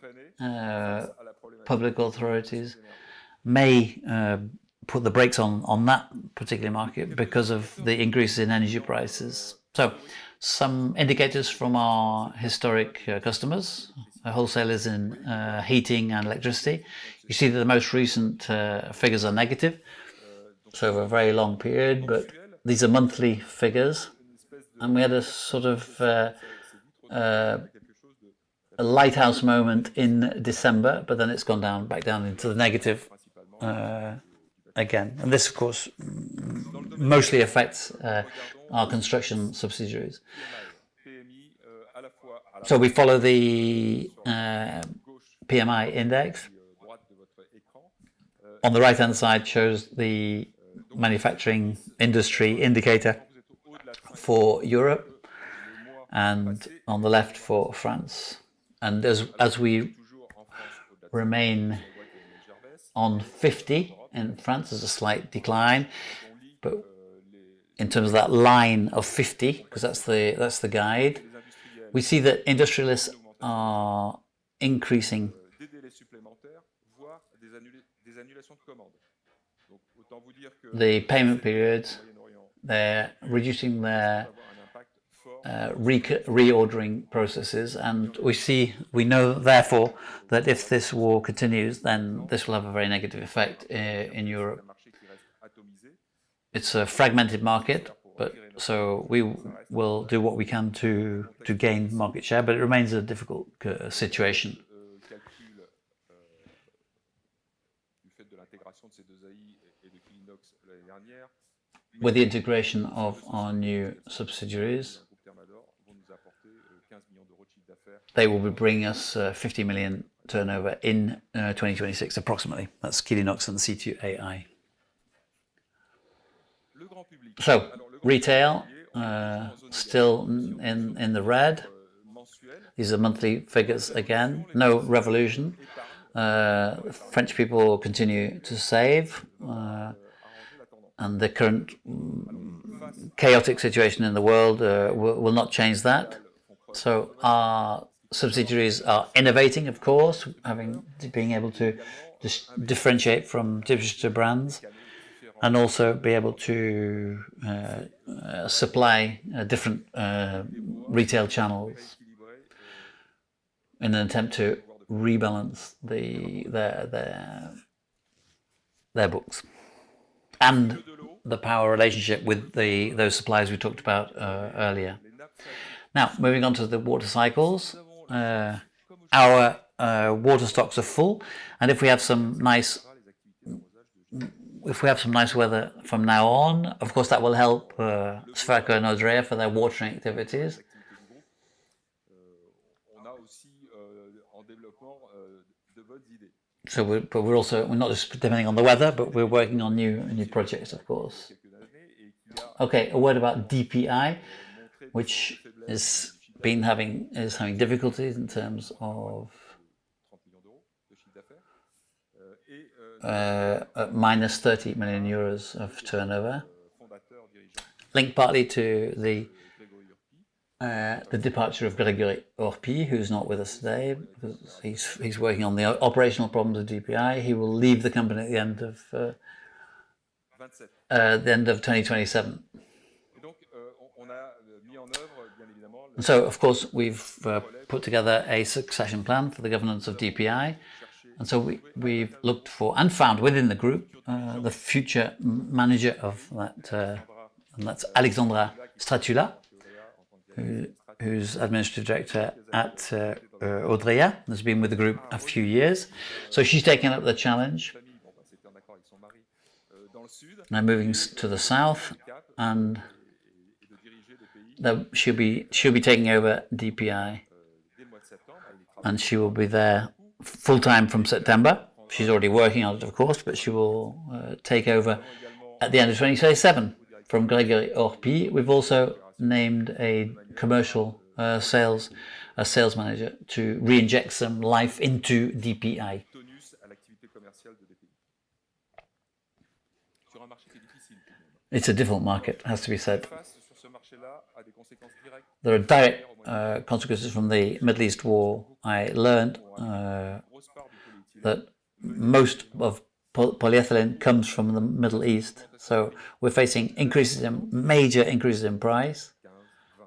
public authorities may put the brakes on that particular market because of the increases in energy prices. So some indicators from our historic customers, wholesalers in heating and electricity. You see that the most recent figures are negative, so over a very long period, but these are monthly figures, and we had a sort of a lighthouse moment in December, but then it's gone back down into the negative again. And this, of course, mostly affects our construction subsidiaries. So we follow the PMI index. On the right-hand side shows the manufacturing industry indicator for Europe, and on the left for France. And as we remain on 50 in France, there's a slight decline, but in terms of that line of 50, because that's the guide, we see that industrialists are increasing the payment periods. They're reducing their reordering processes, and we know therefore that if this war continues, then this will have a very negative effect in Europe. It's a fragmented market, but so we will do what we can to gain market share, but it remains a difficult situation. With the integration of our new subsidiaries, they will be bringing us 50 million turnover in 2026 approximately. That's Quilinox and C2AI. So retail still in the red. These are monthly figures again. No revolution. French people continue to save, and the current chaotic situation in the world will not change that. So our subsidiaries are innovating, of course, being able to differentiate from distributor brands, and also be able to supply different retail channels in an attempt to rebalance their books and the power relationship with those suppliers we talked about earlier. Now, moving on to the water cycles, our water stocks are full, and if we have some nice weather from now on, of course that will help Sferaco and Odrea for their watering activities. So we're not just depending on the weather, but we're working on new projects, of course. Okay, a word about DPI, which is having difficulties in terms of minus 30 million euros of turnover, linked partly to the the departure of Grégory Orpi, who's not with us today because he's working on the operational problems of DPI. He will leave the company at the end of 2027. So, of course, we've put together a succession plan for the governance of DPI. And so we've looked for and found within the group the future manager of that, and that's Alexandra Stratula, who's administrative director at Audrea, has been with the group a few years. So she's taken up the challenge. Now moving to the south, and she'll be taking over DPI, and she will be there full-time from September. She's already working on it, of course, but she will take over at the end of 2027 from Grégory Orpi. We've also named a commercial sales manager to re-inject some life into DPI. It's a difficult market, has to be said. There are direct consequences from the Middle East war. I learned that most of polyethylene comes from the Middle East, so we're facing major increases in price,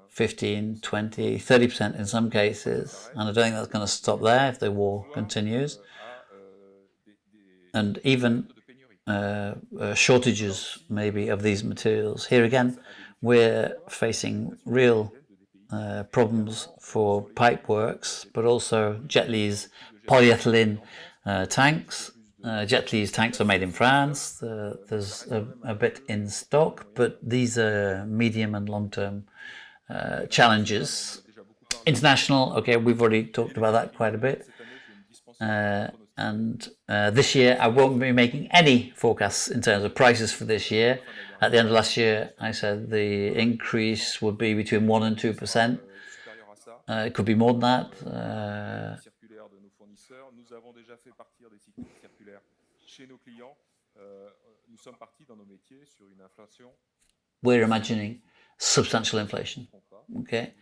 15, 20, 30% in some cases, and I don't think that's going to stop there if the war continues. And even shortages maybe of these materials. Here again, we're facing real problems for pipe works, but also Jetly's polyethylene tanks. Jetly's tanks are made in France. There's a bit in stock, but these are medium and long-term challenges. International, okay, we've already talked about that quite a bit. And this year, I won't be making any forecasts in terms of prices for this year. At the end of last year, I said the increase would be between 1% and 2%. It could be more than that. We're imagining substantial inflation. Okay,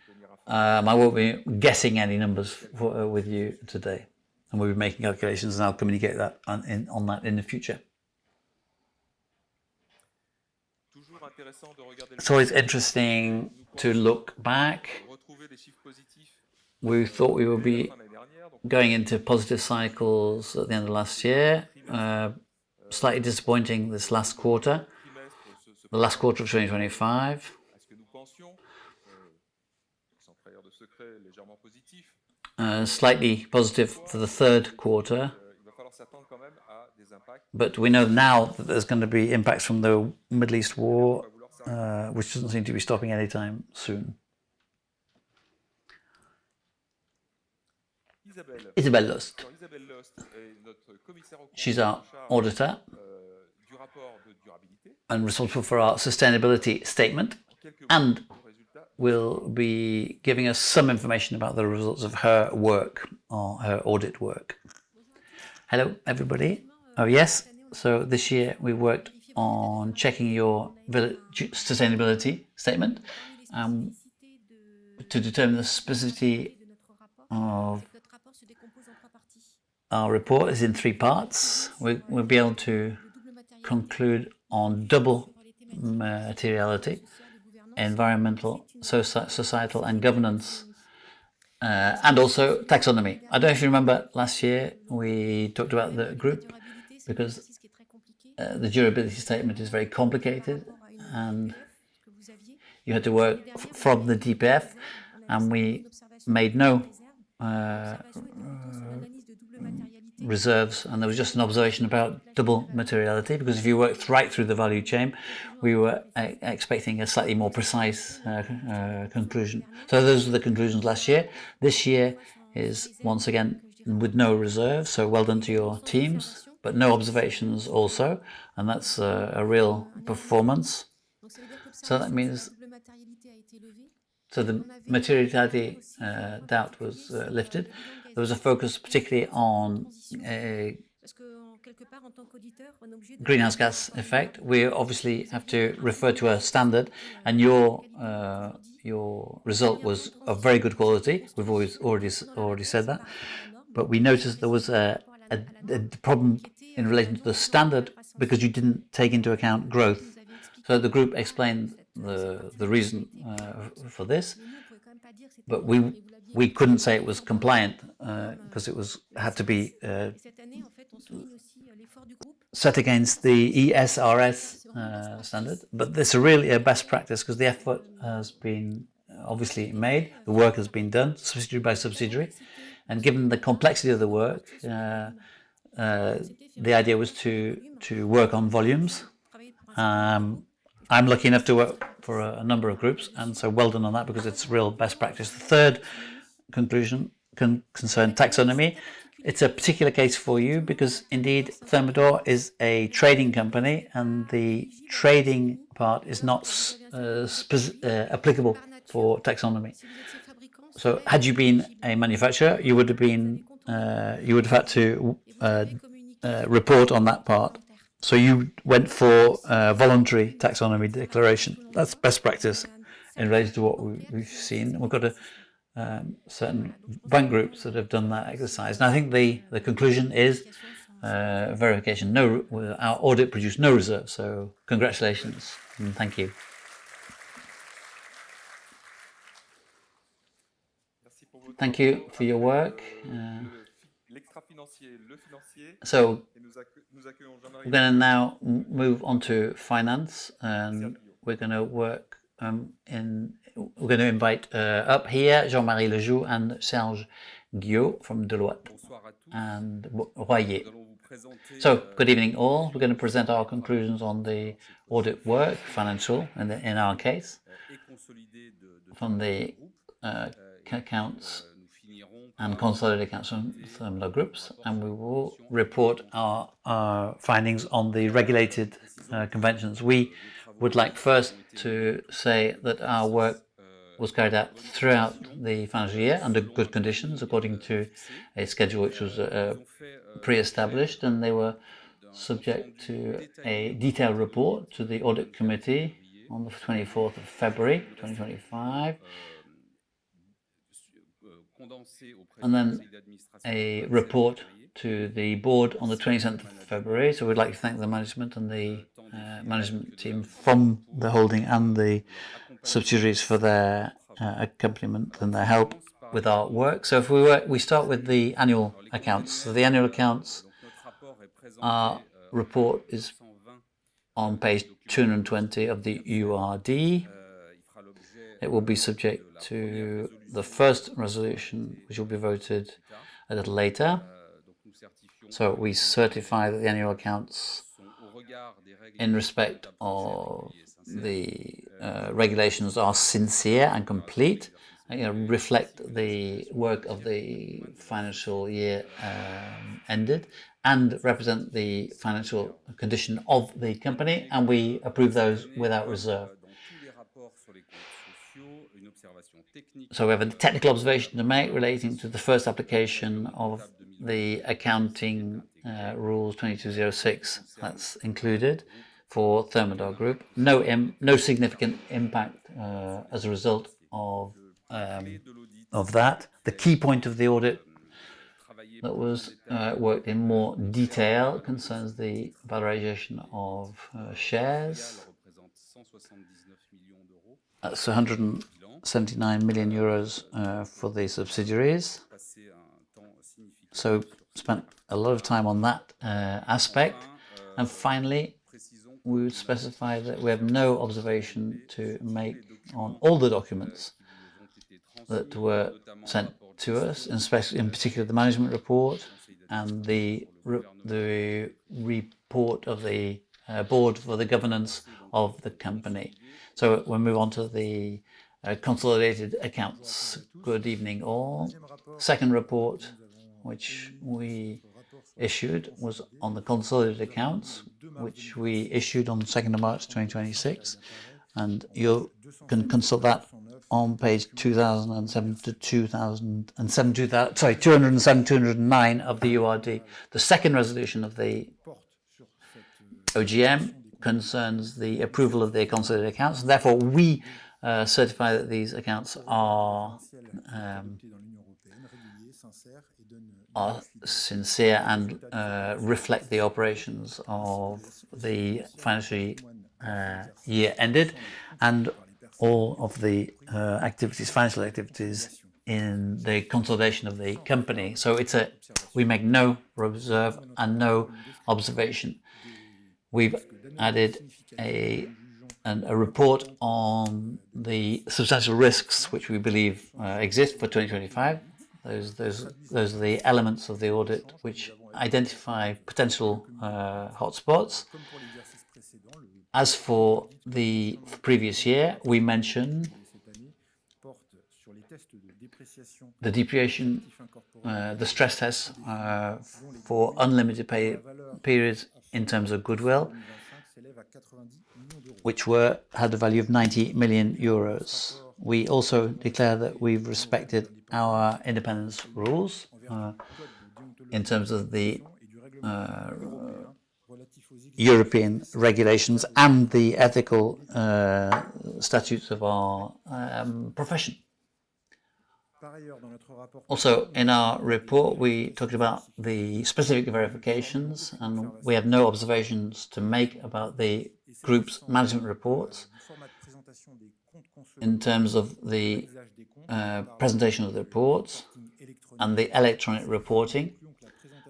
I won't be guessing any numbers with you today. And we'll be making calculations, and I'll communicate that on that in the future. It's always interesting to look back. We thought we would be going into positive cycles at the end of last year. Slightly disappointing this last quarter, the last quarter of 2025. Slightly positive for the third quarter, but we know now that there's going to be impacts from the Middle East war, which doesn't seem to be stopping anytime soon. Isabelle Lost. She's our auditor and responsible for our sustainability statement, and will be giving us some information about the results of her work, or her audit work. Hello, everybody. Oh, yes. So this year we worked on checking your sustainability statement to determine the specificity of our report is in 3 parts. We'll be able to conclude on double materiality, environmental, societal and governance, and also taxonomy. I don't know if you remember last year we talked about the group because the durability statement is very complicated and you had to work from the DPF, and we made no reserves, and there was just an observation about double materiality, because if you worked right through the value chain, we were expecting a slightly more precise conclusion. So those were the conclusions last year. This year is once again with no reserves, so well done to your teams, but no observations also, and that's a real performance. So that means the materiality doubt was lifted. There was a focus particularly on greenhouse gas effect. We obviously have to refer to a standard, and your your result was of very good quality. We've already said that, but we noticed there was a problem in relation to the standard because you didn't take into account growth. So the group explained the reason for this, but we couldn't say it was compliant because it had to be set against the ESRS standard. But this is really a best practice because the effort has been obviously made, the work has been done subsidiary by subsidiary, and given the complexity of the work, the idea was to work on volumes. I'm lucky enough to work for a number of groups, and so well done on that because it's real best practice. The third conclusion concerned taxonomy. It's a particular case for you because indeed Thermador is a trading company and the trading part is not applicable for taxonomy. So had you been a manufacturer, you would have had to report on that part. So you went for voluntary taxonomy declaration. That's best practice in relation to what we've seen. We've got certain bank groups that have done that exercise. And I think the conclusion is verification. Our audit produced no reserve. So congratulations and thank you. Thank you for your work. So we're going to now move on to finance, and we're going to work we're going to invite up here Jean-Marie Lejoux and Serge Guillot from Deloitte and Royer. So good evening all. We're going to present our conclusions on the audit work, financial in our case, from the accounts and consolidated accounts from Thermador groups, and we will report our findings on the regulated conventions. We would like first to say that our work was carried out throughout the financial year under good conditions according to a schedule which was pre-established, and they were subject to a detailed report to the audit committee on the 24th of February 2025. And then a report to the board on the 27th of February. So we'd like to thank the management and the management team from the holding and the subsidiaries for their accompaniment and their help with our work. So if we start with the annual accounts. So the annual accounts, our report is on page 220 of the URD. It will be subject to the first resolution, which will be voted a little later. So we certify that the annual accounts, in respect of the regulations, are sincere and complete, and, reflect the work of the financial year ended, and represent the financial condition of the company, and we approve those without reserve. So we have a technical observation to make relating to the first application of the accounting rules 2206. That's included for Thermador group. No significant impact as a result of that. The key point of the audit that was worked in more detail concerns the valorization of shares. That's 179 million euros for the subsidiaries. So spent a lot of time on that aspect. And finally, we would specify that we have no observation to make on all the documents that were sent to us, in particular the management report and the report of the board for the governance of the company. So we'll move on to the consolidated accounts. Good evening all. Second report which we issued was on the consolidated accounts, which we issued on the 2nd of March 2026, and you can consult that on page 2007 to 209 of the URD. The second resolution of the OGM concerns the approval of the consolidated accounts. Therefore, we certify that these accounts are sincere and reflect the operations of the financial year ended, and all of the financial activities in the consolidation of the company. So we make no reserve and no observation. We've added a report on the substantial risks which we believe exist for 2025. Those are the elements of the audit which identify potential hotspots. As for the previous year, we mention the depreciation, the stress tests for unlimited periods in terms of goodwill, which had a value of 90 million euros. We also declare that we've respected our independence rules in terms of the European regulations and the ethical statutes of our profession. Also, in our report, we talked about the specific verifications, and we have no observations to make about the group's management reports in terms of the presentation of the reports and the electronic reporting.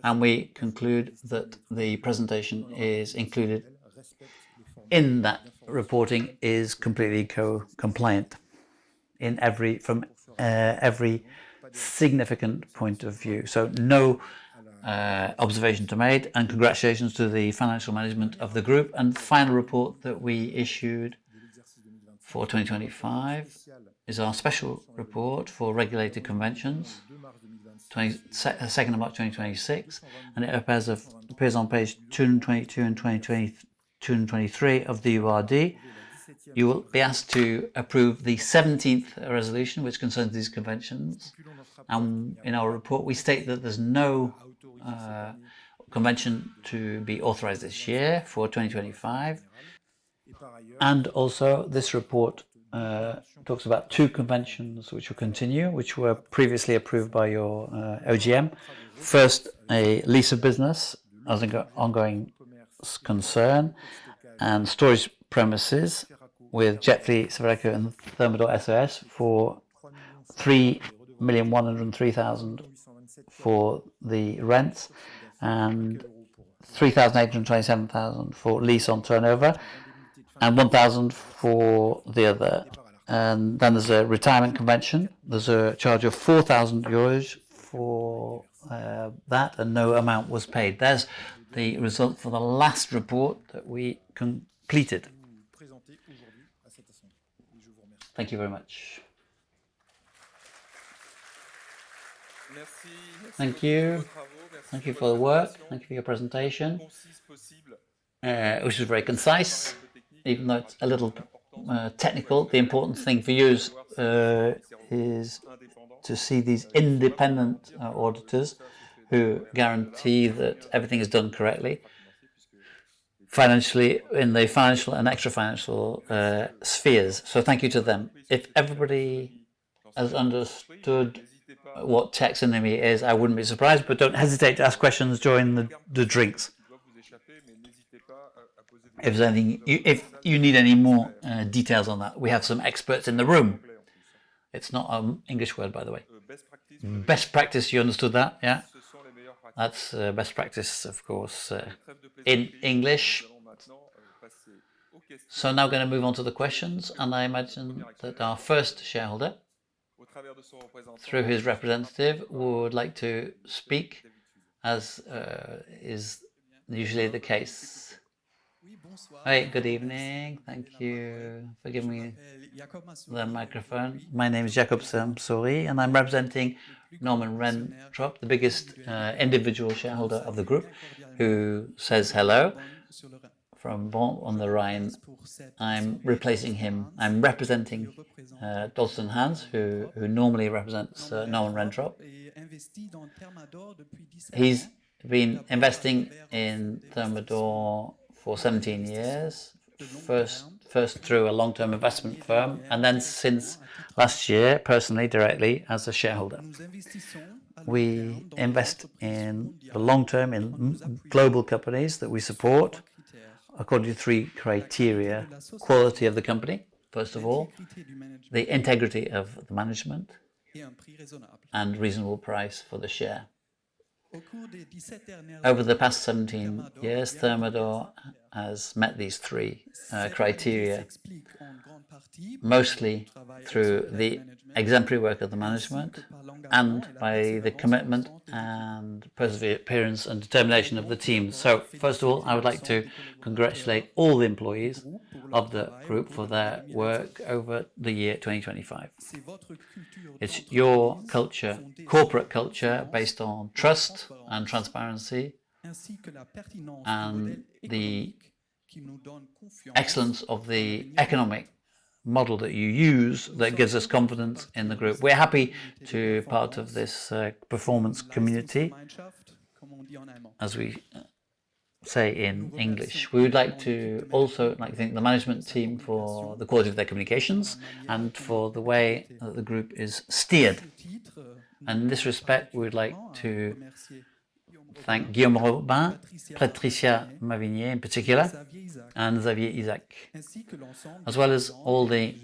And we conclude that the presentation is included in that reporting is completely compliant from every significant point of view. So no observation to made, and congratulations to the financial management of the group. And the final report that we issued for 2025 is our special report for regulated conventions, 2nd of March 2026, and it appears on page 222 and 223 of the URD. You will be asked to approve the 17th resolution, which concerns these conventions. And in our report, we state that there's no convention to be authorized this year for 2025. And also, this report talks about 2 conventions which will continue, which were previously approved by your OGM. First, a lease of business as an ongoing concern, and storage premises with Jetfleet, Severeco and Thermador SOS for 3,103,000 for the rents and 3,827,000 for lease on turnover and 1,000 for the other. And then there's a retirement convention. There's a charge of 4,000 euros for that, and no amount was paid. There's the result for the last report that we completed. Thank you very much. Thank you. Thank you for the work. Thank you for your presentation, which is very concise, even though it's a little technical. The important thing for you is to see these independent auditors who guarantee that everything is done correctly, financially, in the financial and extra-financial spheres. So thank you to them. If everybody has understood what taxonomy is, I wouldn't be surprised, but don't hesitate to ask questions during the drinks. If there's anything, if you need any more details on that, we have some experts in the room. It's not an English word, by the way. Best practice, you understood that? Yeah? That's best practice, of course, in English. So now we're going to move on to the questions, and I imagine that our first shareholder, through his representative, would like to speak, as is usually the case. Hi, good evening. Thank you for giving me the microphone. My name is Jakob, Massury, and I'm representing Norman Rentrop, the biggest individual shareholder of the group, who says hello from Bon on the Rhine. I'm replacing him. I'm representing Dalston Hans, who normally represents Norman Rentrop. He's been investing in Thermador for 17 years, first through a long-term investment firm, and then since last year, personally, directly as a shareholder. We invest in the long term in global companies that we support according to 3 criteria: quality of the company, first of all, the integrity of the management, and reasonable price for the share. Over the past 17 years, Thermador has met these 3 criteria, mostly through the exemplary work of the management and by the commitment and perseverance and determination of the team. So, first of all, I would like to congratulate all the employees of the group for their work over the year 2025. It's your culture, corporate culture, based on trust and transparency, and the excellence of the economic model that you use that gives us confidence in the group. We're happy to be part of this performance community, as we say in English. We would like to also thank the management team for the quality of their communications and for the way that the group is steered. And in this respect, we would like to thank Guillaume Robin, Patricia Mavignier in particular, and Xavier Isaac, as well as all the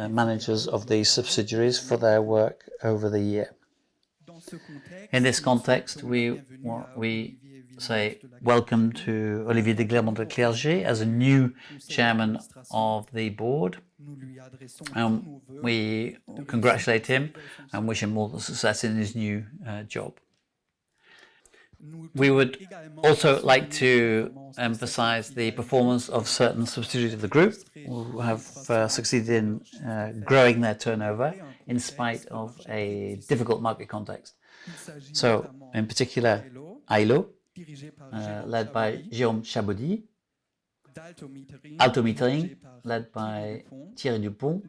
managers of the subsidiaries for their work over the year. In this context, we say welcome to Olivier de Clermont de Clerget as a new chairman of the board. We congratulate him and wish him all the success in his new job. We would also like to emphasize the performance of certain subsidiaries of the group who have succeeded in growing their turnover in spite of a difficult market context. So, in particular, ILO, led by Jérôme Chabaudy, Alto Metering, led by Thierry Dupont,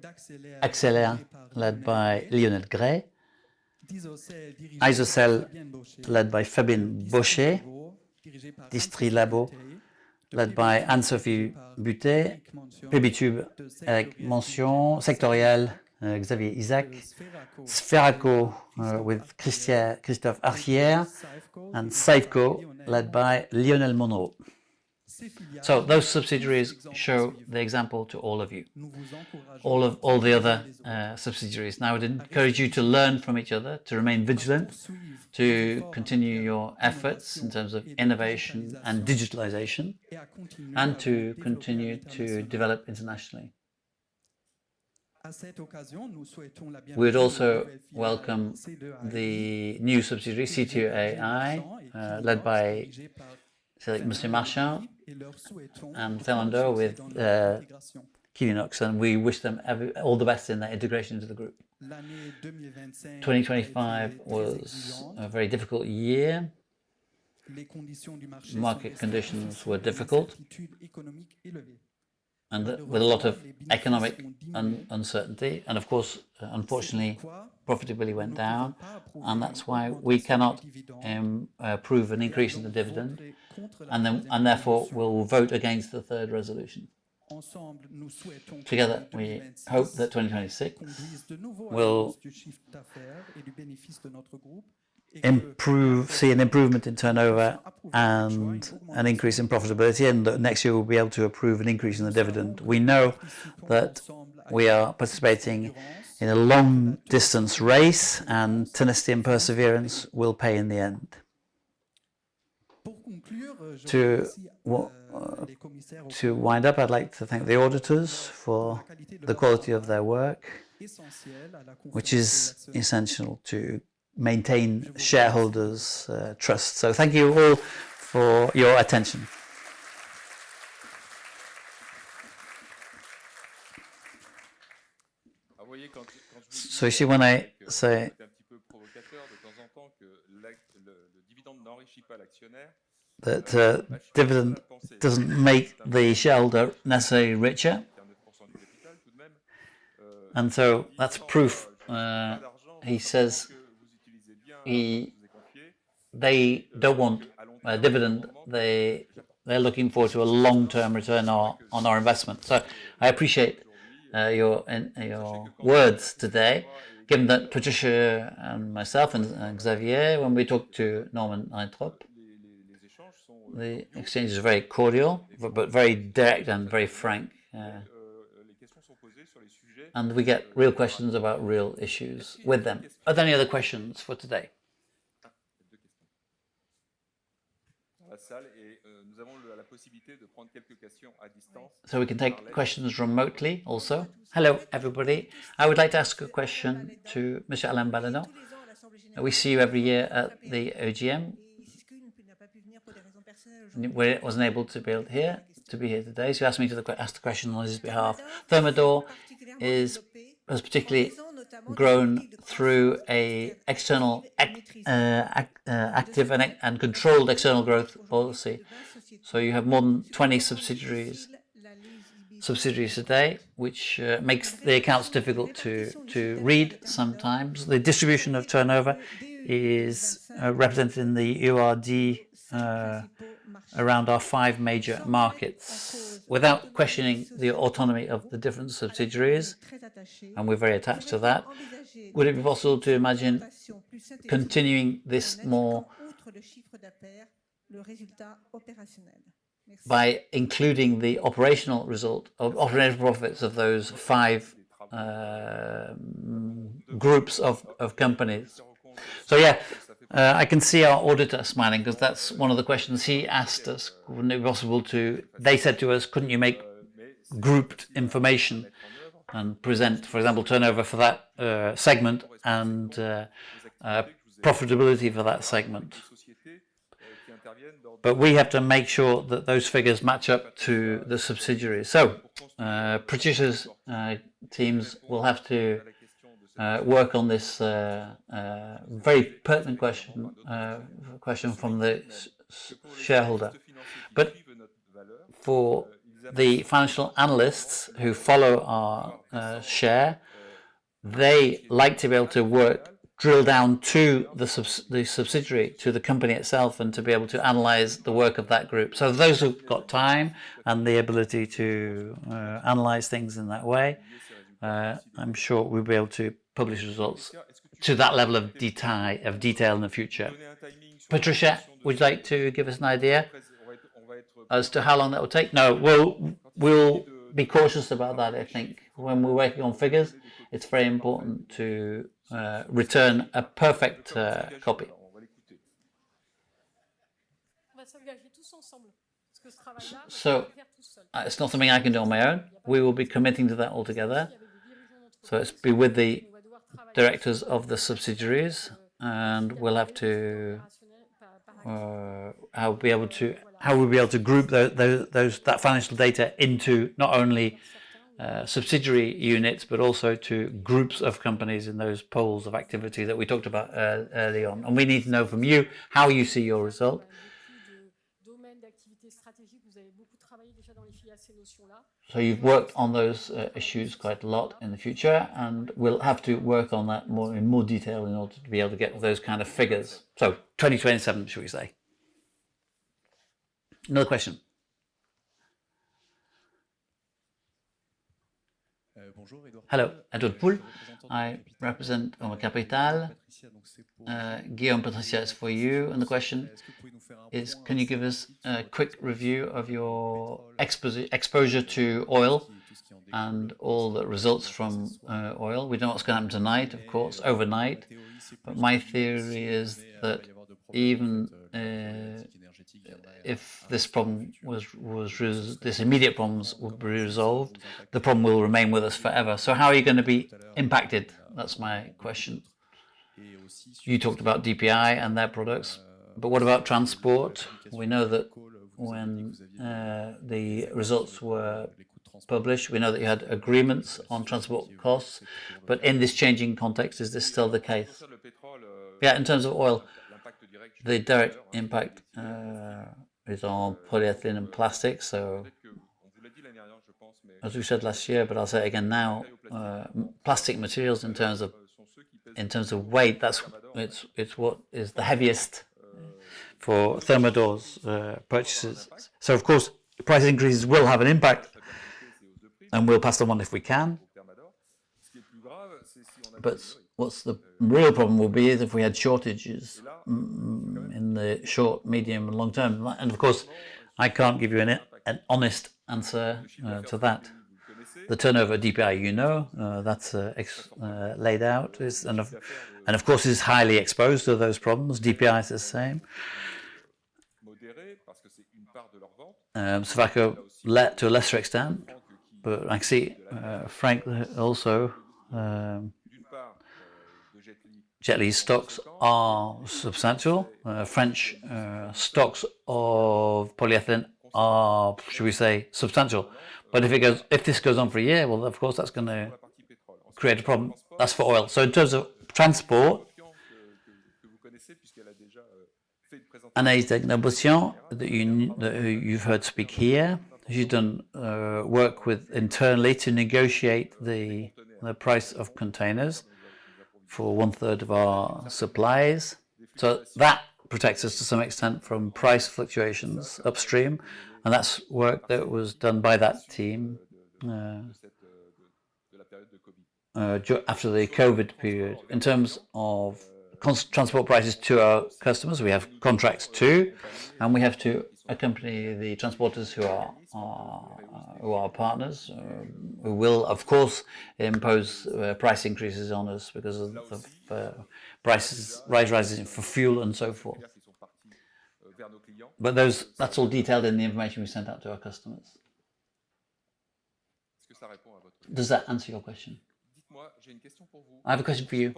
Accélère, led by Lionel Gray, Isocel, led by Fabienne Baucher, Distri Labo, led by Anne-Sophie Butet, Pébitube, Eric Mention, Sectoriel, Xavier Isaac, Sferaco with Christophe Archière, and Safeco, led by Lionel Monroe. So those subsidiaries show the example to all of you, all the other subsidiaries. Now I would encourage you to learn from each other, to remain vigilant, to continue your efforts in terms of innovation and digitalization, and to continue to develop internationally. We would also welcome the new subsidiary C2AI, led by Monsieur Marchand and Thermador with Kilinox, and we wish them all the best in their integration into the group. 2025 was a very difficult year. Market conditions were difficult, and with a lot of economic uncertainty, and of course, unfortunately, profitability went down, and that's why we cannot approve an increase in the dividend, and therefore we'll vote against the 3rd resolution. Together, we hope that 2026 will see an improvement in turnover and an increase in profitability, and that next year we'll be able to approve an increase in the dividend. We know that we are participating in a long-distance race, and tenacity and perseverance will pay in the end. To wind up, I'd like to thank the auditors for the quality of their work, which is essential to maintain shareholders' trust. So thank you all for your attention. So you see, when I say that dividend doesn't make the shareholder necessarily richer, and so that's proof. He says they don't want a dividend. They they're looking forward to a long-term return on our investment. So I appreciate your words today, given that Patricia and myself and Xavier, when we talked to Norman Eintrop, the exchange is very cordial, but very direct and very frank. And we get real questions about real issues with them. Are there any other questions for today? So we can take questions remotely also. Hello, everybody. I would like to ask a question to Mr. Alain Ballanon. We see you every year at the OGM. We wasn't able to be here today, so he asked me to ask the question on his behalf. Thermador has particularly grown through a external active and controlled external growth policy. So you have more than 20 subsidiaries today, which makes the accounts difficult to read sometimes. The distribution of turnover is represented in the URD around our 5 major markets, without questioning the autonomy of the different subsidiaries, and we're very attached to that. Would it be possible to imagine continuing this more by including the operational result of operating profits of those 5 groups of companies? So yeah, I can see our auditor smiling, because that's one of the questions he asked us. Wouldn't it be possible to, they said to us, couldn't you make grouped information and present, for example, turnover for that segment and profitability for that segment? But we have to make sure that those figures match up to the subsidiaries. So Patricia's teams will have to work on this very pertinent question from the shareholder. But for the financial analysts who follow our share, they like to be able to drill down to the subsidiary, to the company itself, and to be able to analyze the work of that group. So those who've got time and the ability to analyze things in that way, I'm sure we'll be able to publish results to that level of detail in the future. Patricia, would you like to give us an idea as to how long that will take? No, we'll be cautious about that. I think when we're working on figures, it's very important to return a perfect copy. So it's not something I can do on my own. We will be committing to that altogether. So it's be with the directors of the subsidiaries, and we'll have to how we'll be able to group that financial data into not only subsidiary units, but also to groups of companies in those poles of activity that we talked about early on. And we need to know from you how you see your result. So you've worked on those issues quite a lot in the future, and we'll have to work on that in more detail in order to be able to get those kind of figures. So 2027, should we say? Another question. Hello, Edward Poul. I represent Oma Capital. Guillaume, Patricia, is for you. And the question is, can you give us a quick review of your exposure to oil and all the results from oil? We don't know what's going to happen tonight, of course, overnight. But my theory is that even if this problem this immediate problems will be resolved, the problem will remain with us forever. So how are you going to be impacted? That's my question. You talked about DPI and their products, but what about transport? We know that when the results were published, we know that you had agreements on transport costs, but in this changing context, is this still the case? Yeah, in terms of oil, the direct impact is on polyethylene and plastic. So, as we said last year, but I'll say it again now, plastic materials in terms of weight, it's what is the heaviest for Thermador's purchases. So, of course, price increases will have an impact, and we'll pass them on if we can. But what's the real problem will be is if we had shortages in the short, medium, and long term. And of course, I can't give you an honest answer to that. The turnover DPI, you know, that's laid out, and of course is highly exposed to those problems. DPI is the same. Savaco to a lesser extent, but I see Frank also. Jetly's stocks are substantial. French stocks of polyethylene are, should we say, substantial. But if this goes on for a year, well, of course, that's going to create a problem. That's for oil. So in terms of transport, Anaïs Negociant, that you've heard speak here, she's done work with internally to negotiate the price of containers for 1/3 of our supplies. So that protects us to some extent from price fluctuations upstream, and that's work that was done by that team after the COVID period. In terms of transport prices to our customers, we have contracts too, and we have to accompany the transporters who are partners, who will, of course, impose price increases on us because of prices rising for fuel and so forth. But that's all detailed in the information we sent out to our customers. Does that answer your question? I have a question for you.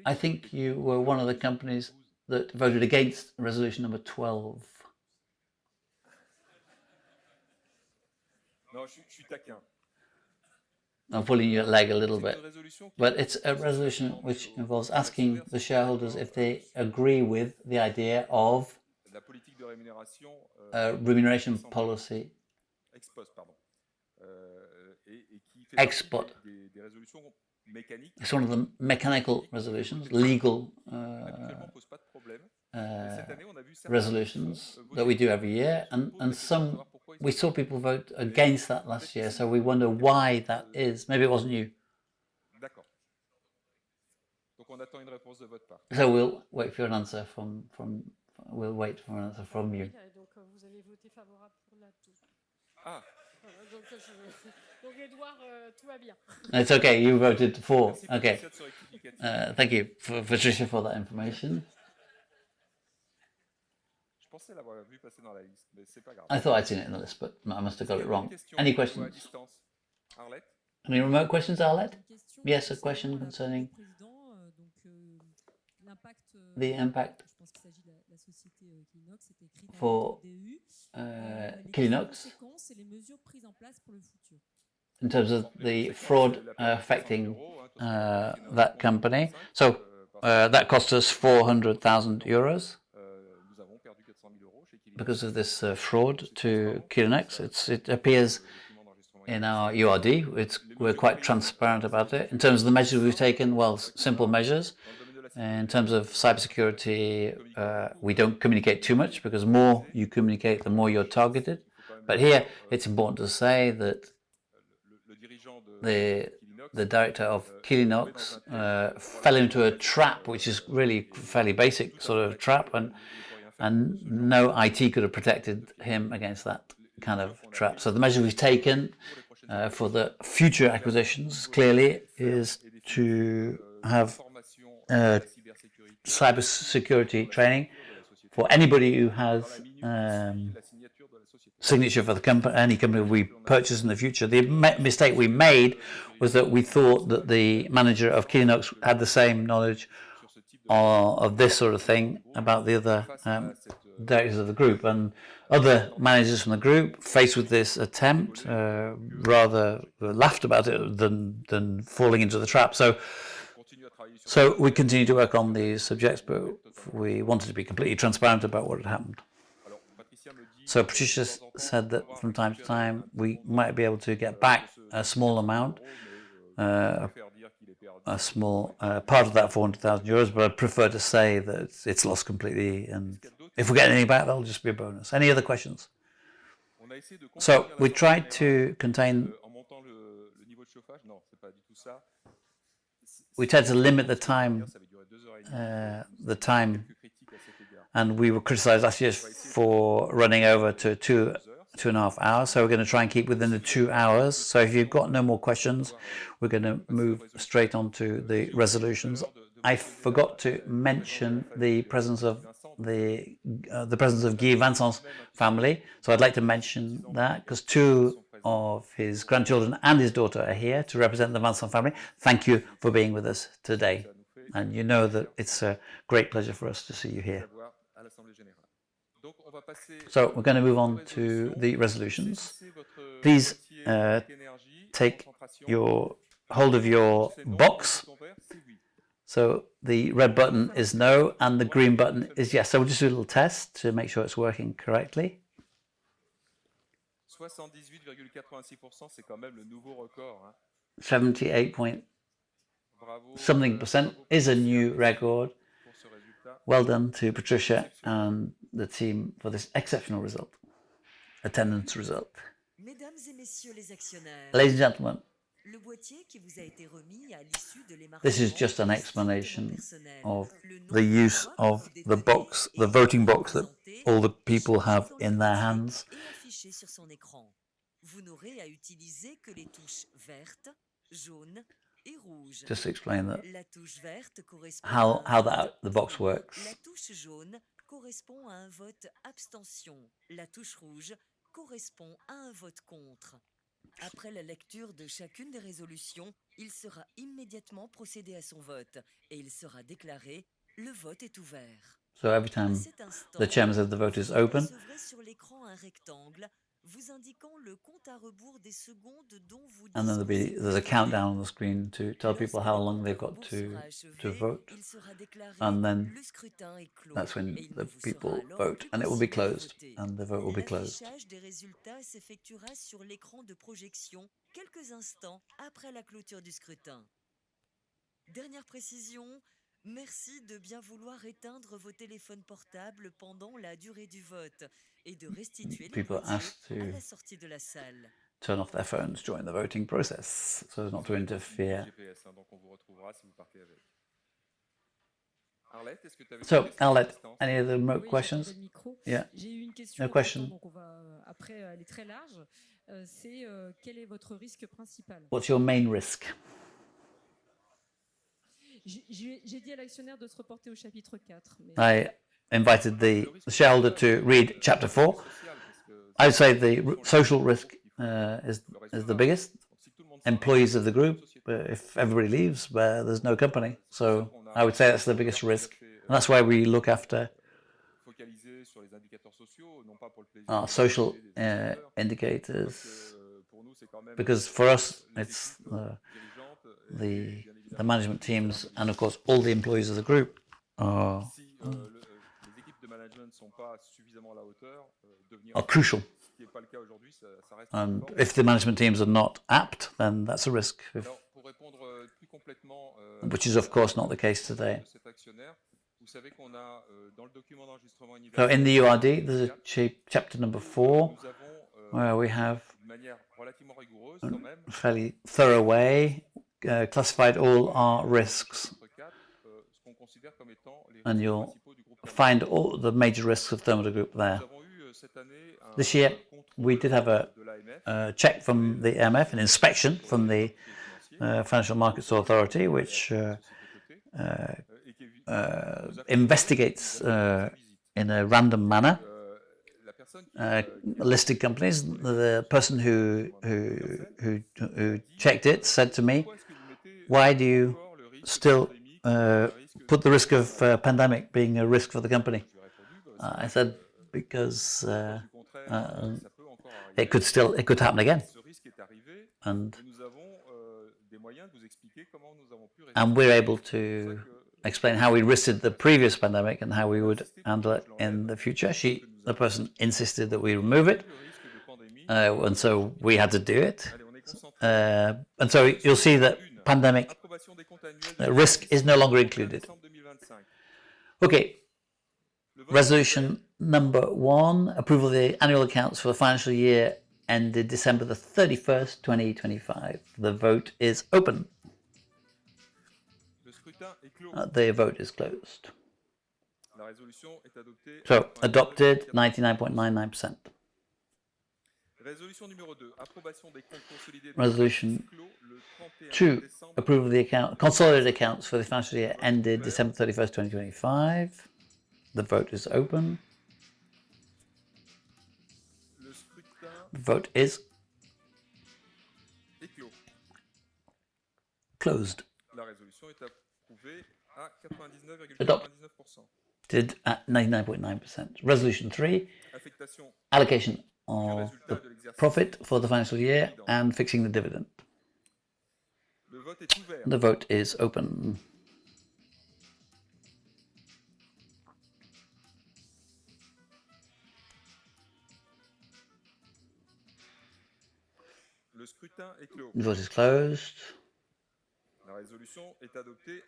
I think you were one of the companies that voted against resolution number 12. I'm pulling your leg a little bit, but it's a resolution which involves asking the shareholders if they agree with the idea of remuneration policy export. It's one of the mechanical resolutions, legal resolutions that we do every year, and some we saw people vote against that last year, so we wonder why that is. Maybe it wasn't you. So we'll wait for an answer from you. It's okay, you voted for. Okay. Thank you, Patricia, for that information. I thought I'd seen it in the list, but I must have got it wrong. Any questions? Any remote questions, Arlette? Yes, a question concerning the impact for Kilinox in terms of the fraud affecting that company. So that cost us 400,000 euros because of this fraud to Kilinox. It appears in our URD. We're quite transparent about it. In terms of the measures we've taken, well, simple measures. In terms of cybersecurity, we don't communicate too much because the more you communicate, the more you're targeted. But here, it's important to say that the director of Kilinox fell into a trap, which is really fairly basic sort of trap, and no IT could have protected him against that kind of trap. So the measure we've taken for the future acquisitions clearly is to have cybersecurity training for anybody who has signature for the company, any company we purchase in the future. The mistake we made was that we thought that the manager of Kilinox had the same knowledge of this sort of thing about the other directors of the group, and other managers from the group, faced with this attempt, rather laughed about it than falling into the trap. So we continue to work on these subjects, but we wanted to be completely transparent about what had happened. So Patricia said that from time to time we might be able to get back a small amount a small part of that 400,000 euros, but I'd prefer to say that it's lost completely, and if we get anything back, that'll just be a bonus. Any other questions? So we tried to contain, we tried to limit the time, and we were criticized last year for running over to 2.5 hours. So we're going to try and keep within the 2 hours. So if you've got no more questions, we're going to move straight on to the resolutions. I forgot to mention the presence of the presence of Guy Vincent's family. So I'd like to mention that because 2 of his grandchildren and his daughter are here to represent the Vincent family. Thank you for being with us today. And you know that it's a great pleasure for us to see you here. So we're going to move on to the resolutions. Please take hold of your box. So the red button is no and the green button is yes. So we'll just do a little test to make sure it's working correctly. 78 something percent is a new record. Well done to Patricia and the team for this exceptional result, attendance result. Ladies and gentlemen, this is just an explanation of the use of the box, the voting box that all the people have in their hands. Just to explain that, how the box works. La touche jaune correspond à un vote abstention. La touche rouge correspond à un vote contre. Après la lecture de chacune des résolutions, il sera immédiatement procédé à son vote et il sera déclaré « Le vote est ouvert ». So every time the chairman says the vote is open, vous recevrez sur l'écran un rectangle vous indiquant le compte à rebours des secondes dont vous and then there's a countdown on the screen to tell people how long they've got to vote, and then that's when the people vote, and it will be closed, and the vote will be closed. L'affichage des résultats s'effectuera sur l'écran de projection quelques instants après la clôture du scrutin. Dernière précision, merci de bien vouloir éteindre vos téléphones portables pendant la durée du vote et de restituer les boîtiers à la sortie de la salle. Turn off their phones during the voting process, so as not to interfere. So, Arlette, any other remote questions? Yeah. No question. What's your main risk? I invited the shareholder to read chapter 4. I would say the social risk is the biggest. Employees of the group, if everybody leaves, there's no company. So I would say that's the biggest risk. And that's why we look after our social indicators. Because for us, it's the management teams and, of course, all the employees of the group are crucial. And if the management teams are not apt, then that's a risk, which is, of course, not the case today. So in the URD, there's a chapter number 4, where we have, in a fairly thorough way, classified all our risks. And you'll find all the major risks of Thermador groupe there. This year, we did have a check from the AMF, an inspection from the Financial Markets Authority, which investigates in a random manner listed companies. The person who checked it said to me, "Why do you still put the risk of pandemic being a risk for the company?" I said, because it could happen again, and we're able to explain how we risked the previous pandemic and how we would handle it in the future. The person insisted that we remove it, and so we had to do it. And so you'll see that pandemic risk is no longer included. Okay. Resolution number 1, approval of the annual accounts for the financial year ended December the 31st, 2025. The vote is open. The vote is closed. So, adopted 99.99%. Resolution 2, approval of the consolidated accounts for the financial year ended December 31st, 2025. The vote is open. The vote is closed. Adopted at 99.9%. Resolution 3, allocation of the profit for the financial year and fixing the dividend. The vote is open. The vote is closed.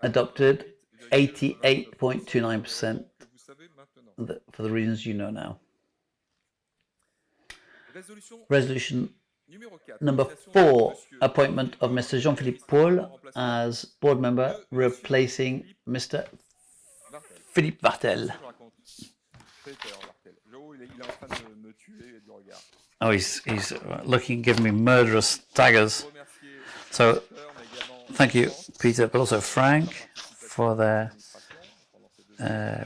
Adopted 88.29% for the reasons you know now. Resolution number 4, appointment of Mr. Jean-Philippe Paul as board member replacing Mr. Philippe Vartel. Oh, he's looking, giving me murderous daggers. So, thank you, Peter, but also Frank, for their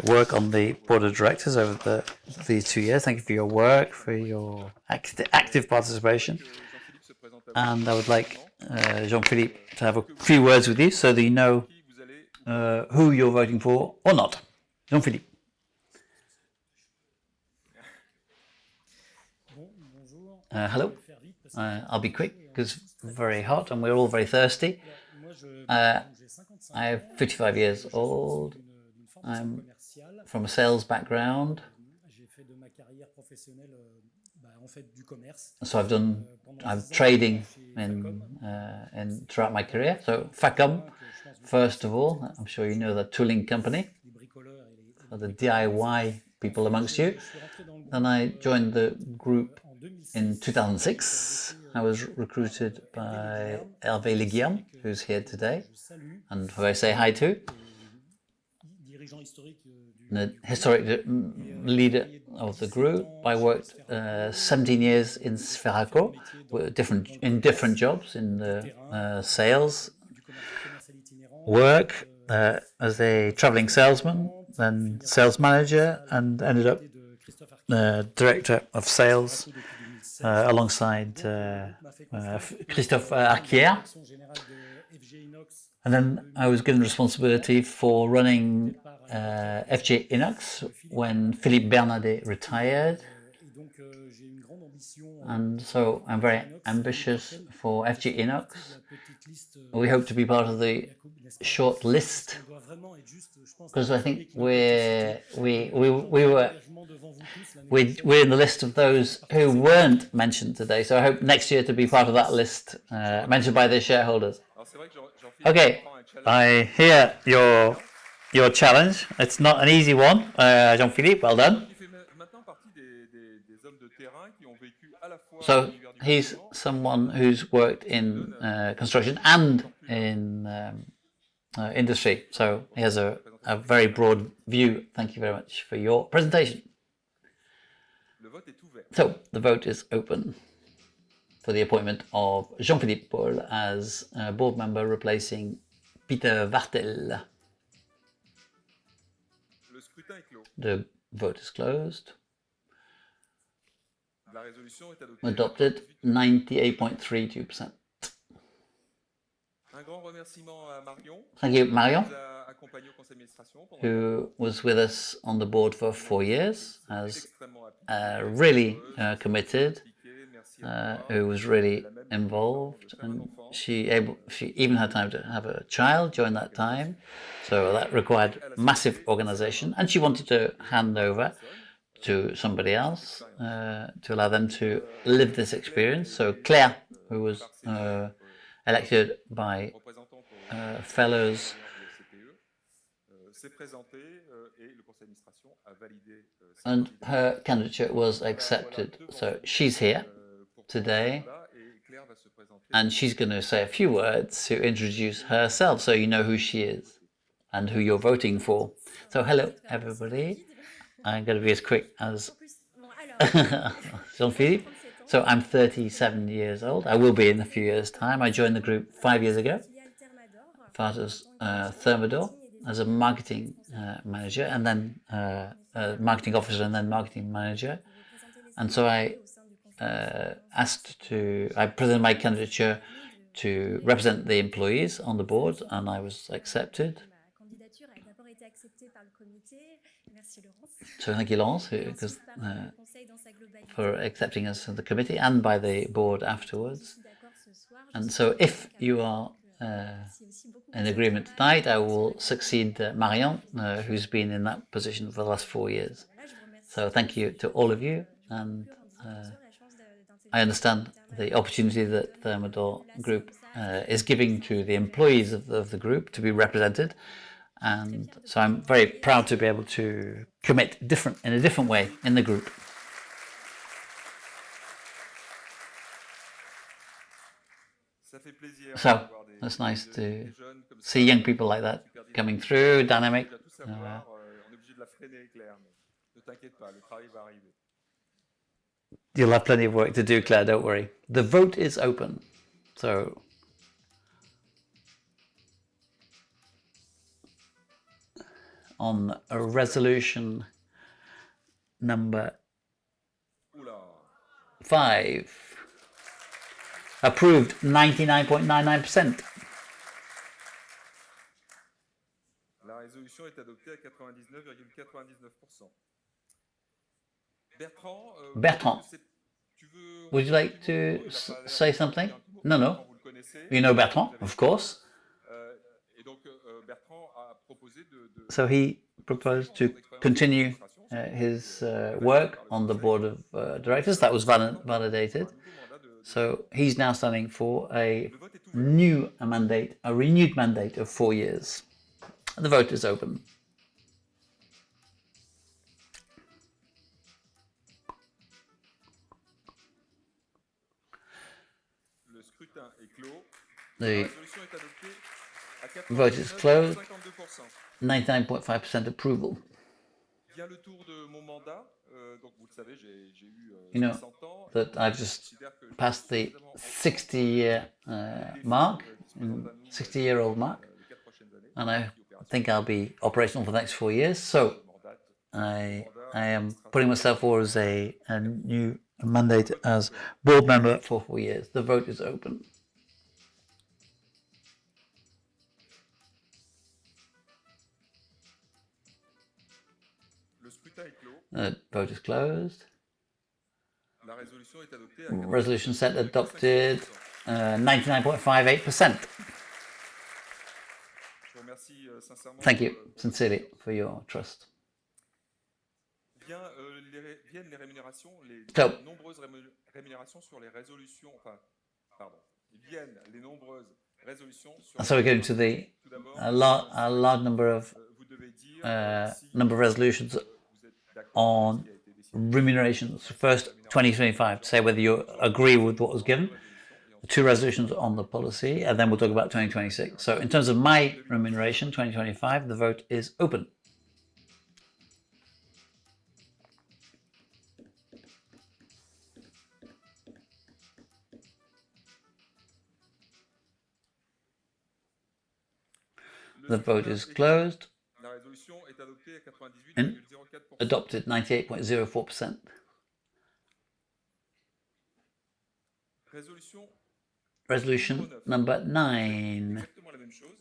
work on the board of directors over these 2 years. Thank you for your work, for your active participation. And I would like Jean-Philippe to have a few words with you so that you know who you're voting for or not. Jean-Philippe. Hello. I'll be quick because it's very hot and we're all very thirsty. I am 55 years old. I'm from a sales background. So I've trading in throughout my career. So Facom, first of all, I'm sure you know the tooling company for the DIY people amongst you. Then I joined the group in 2006. I was recruited by Hervé Leguiam, who's here today, and who I say hi to. The historic leader of the group. I worked 17 years in Sferaco, in different jobs in the sales work as a traveling salesman, then sales manager, and ended up director of sales alongside Christophe Arquier. And then I was given responsibility for running FG Inox when Philippe Bernardet retired. And so I'm very ambitious for FG Inox. We hope to be part of the short list because I think we're in the list of those who weren't mentioned today. So I hope next year to be part of that list mentioned by the shareholders. Okay, I hear your challenge. It's not an easy one, Jean-Philippe. Well done. So he's someone who's worked in construction and in industry. So he has a very broad view. Thank you very much for your presentation. So the vote is open for the appointment of Jean-Philippe Paul as board member replacing Peter Vartel. The vote is closed. Adopted 98.32%. Thank you, Marion, who was with us on the board for 4 years, has really committed, who was really involved, and she even had time to have a child during that time, so that required massive organization, and she wanted to hand over to somebody else to allow them to live this experience. So Claire, who was elected by fellows, and her candidature was accepted. So she's here today, and she's going to say a few words to introduce herself so you know who she is and who you're voting for. So hello, everybody. I'm going to be as quick as Jean-Philippe. So I'm 37 years old. I will be in a few years' time. I joined the group 5 years ago, part of Thermador, as a marketing manager, and then marketing officer, and then marketing manager. And so I presented my candidature to represent the employees on the board, and I was accepted. So thank you, Laurence, for accepting us in the committee and by the board afterwards. And so if you are in agreement tonight, I will succeed Marion, who's been in that position for the last 4 years. So thank you to all of you, and I understand the opportunity that Thermador group is giving to the employees of the group to be represented, and so I'm very proud to be able to commit in a different way in the group. So it's nice to see young people like that coming through, dynamic. You'll have plenty of work to do, Claire, don't worry. The vote is open. So on a resolution number 5, approved 99.99%. La résolution est adoptée à 99,99%. Bertrand, would you like to say something? No. You know Bertrand, of course. So he proposed to continue his work on the board of directors. That was validated. So he's now standing for a renewed mandate of 4 years. The vote is open. The vote is closed. 99.5% approval. You know that I've just passed the 60-year mark, 60-year-old mark, and I think I'll be operational for the next 4 years. So I am putting myself forward as a new mandate as board member for 4 years. The vote is open. The vote is closed. Resolution set adopted 99.58%. Thank you sincerely for your trust. So we're going to a large number of resolutions on remunerations. First, 2025, to say whether you agree with what was given. 2 resolutions on the policy, and then we'll talk about 2026. So in terms of my remuneration, 2025, the vote is open. The vote is closed. And adopted 98.04%. Resolution number 9.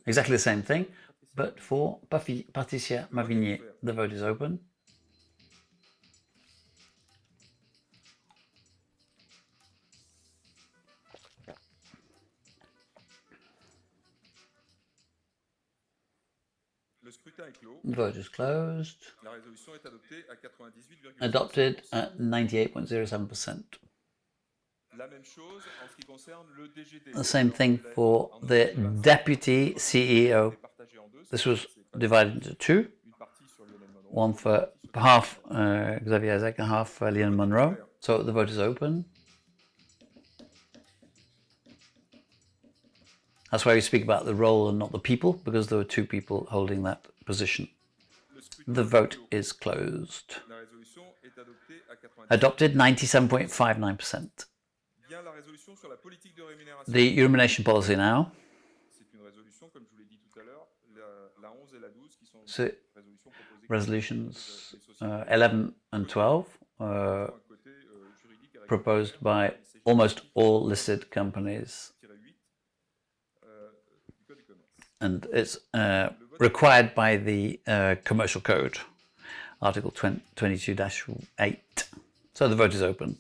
Exactly the same thing, but for Patricia Mavigné. The vote is open. The vote is closed. Adopted at 98.07%. La même chose en ce qui concerne le DGD. The same thing for the deputy CEO. C'est partagé en deux. This was divided into two, Une partie sur Lionel Monroe, one for half Xavier Isaac and half Leon Monroe. So the vote is open. That's why we speak about the role and not the people, because there were two people holding that position. The vote is closed. La résolution est adoptée à 90. Adopted 97.59%. Bien la résolution sur la politique de rémunération. The remuneration policy now. C'est une résolution, comme je vous l'ai dit tout à l'heure, la 11 et la 12 qui sont So, résolutions proposées. resolutions 11 and 12 Un côté juridique et proposed by almost all listed companies, réglementaire, 8 du Code du commerce. and it's required by the Commercial Code, Article 22-8. So the vote is open.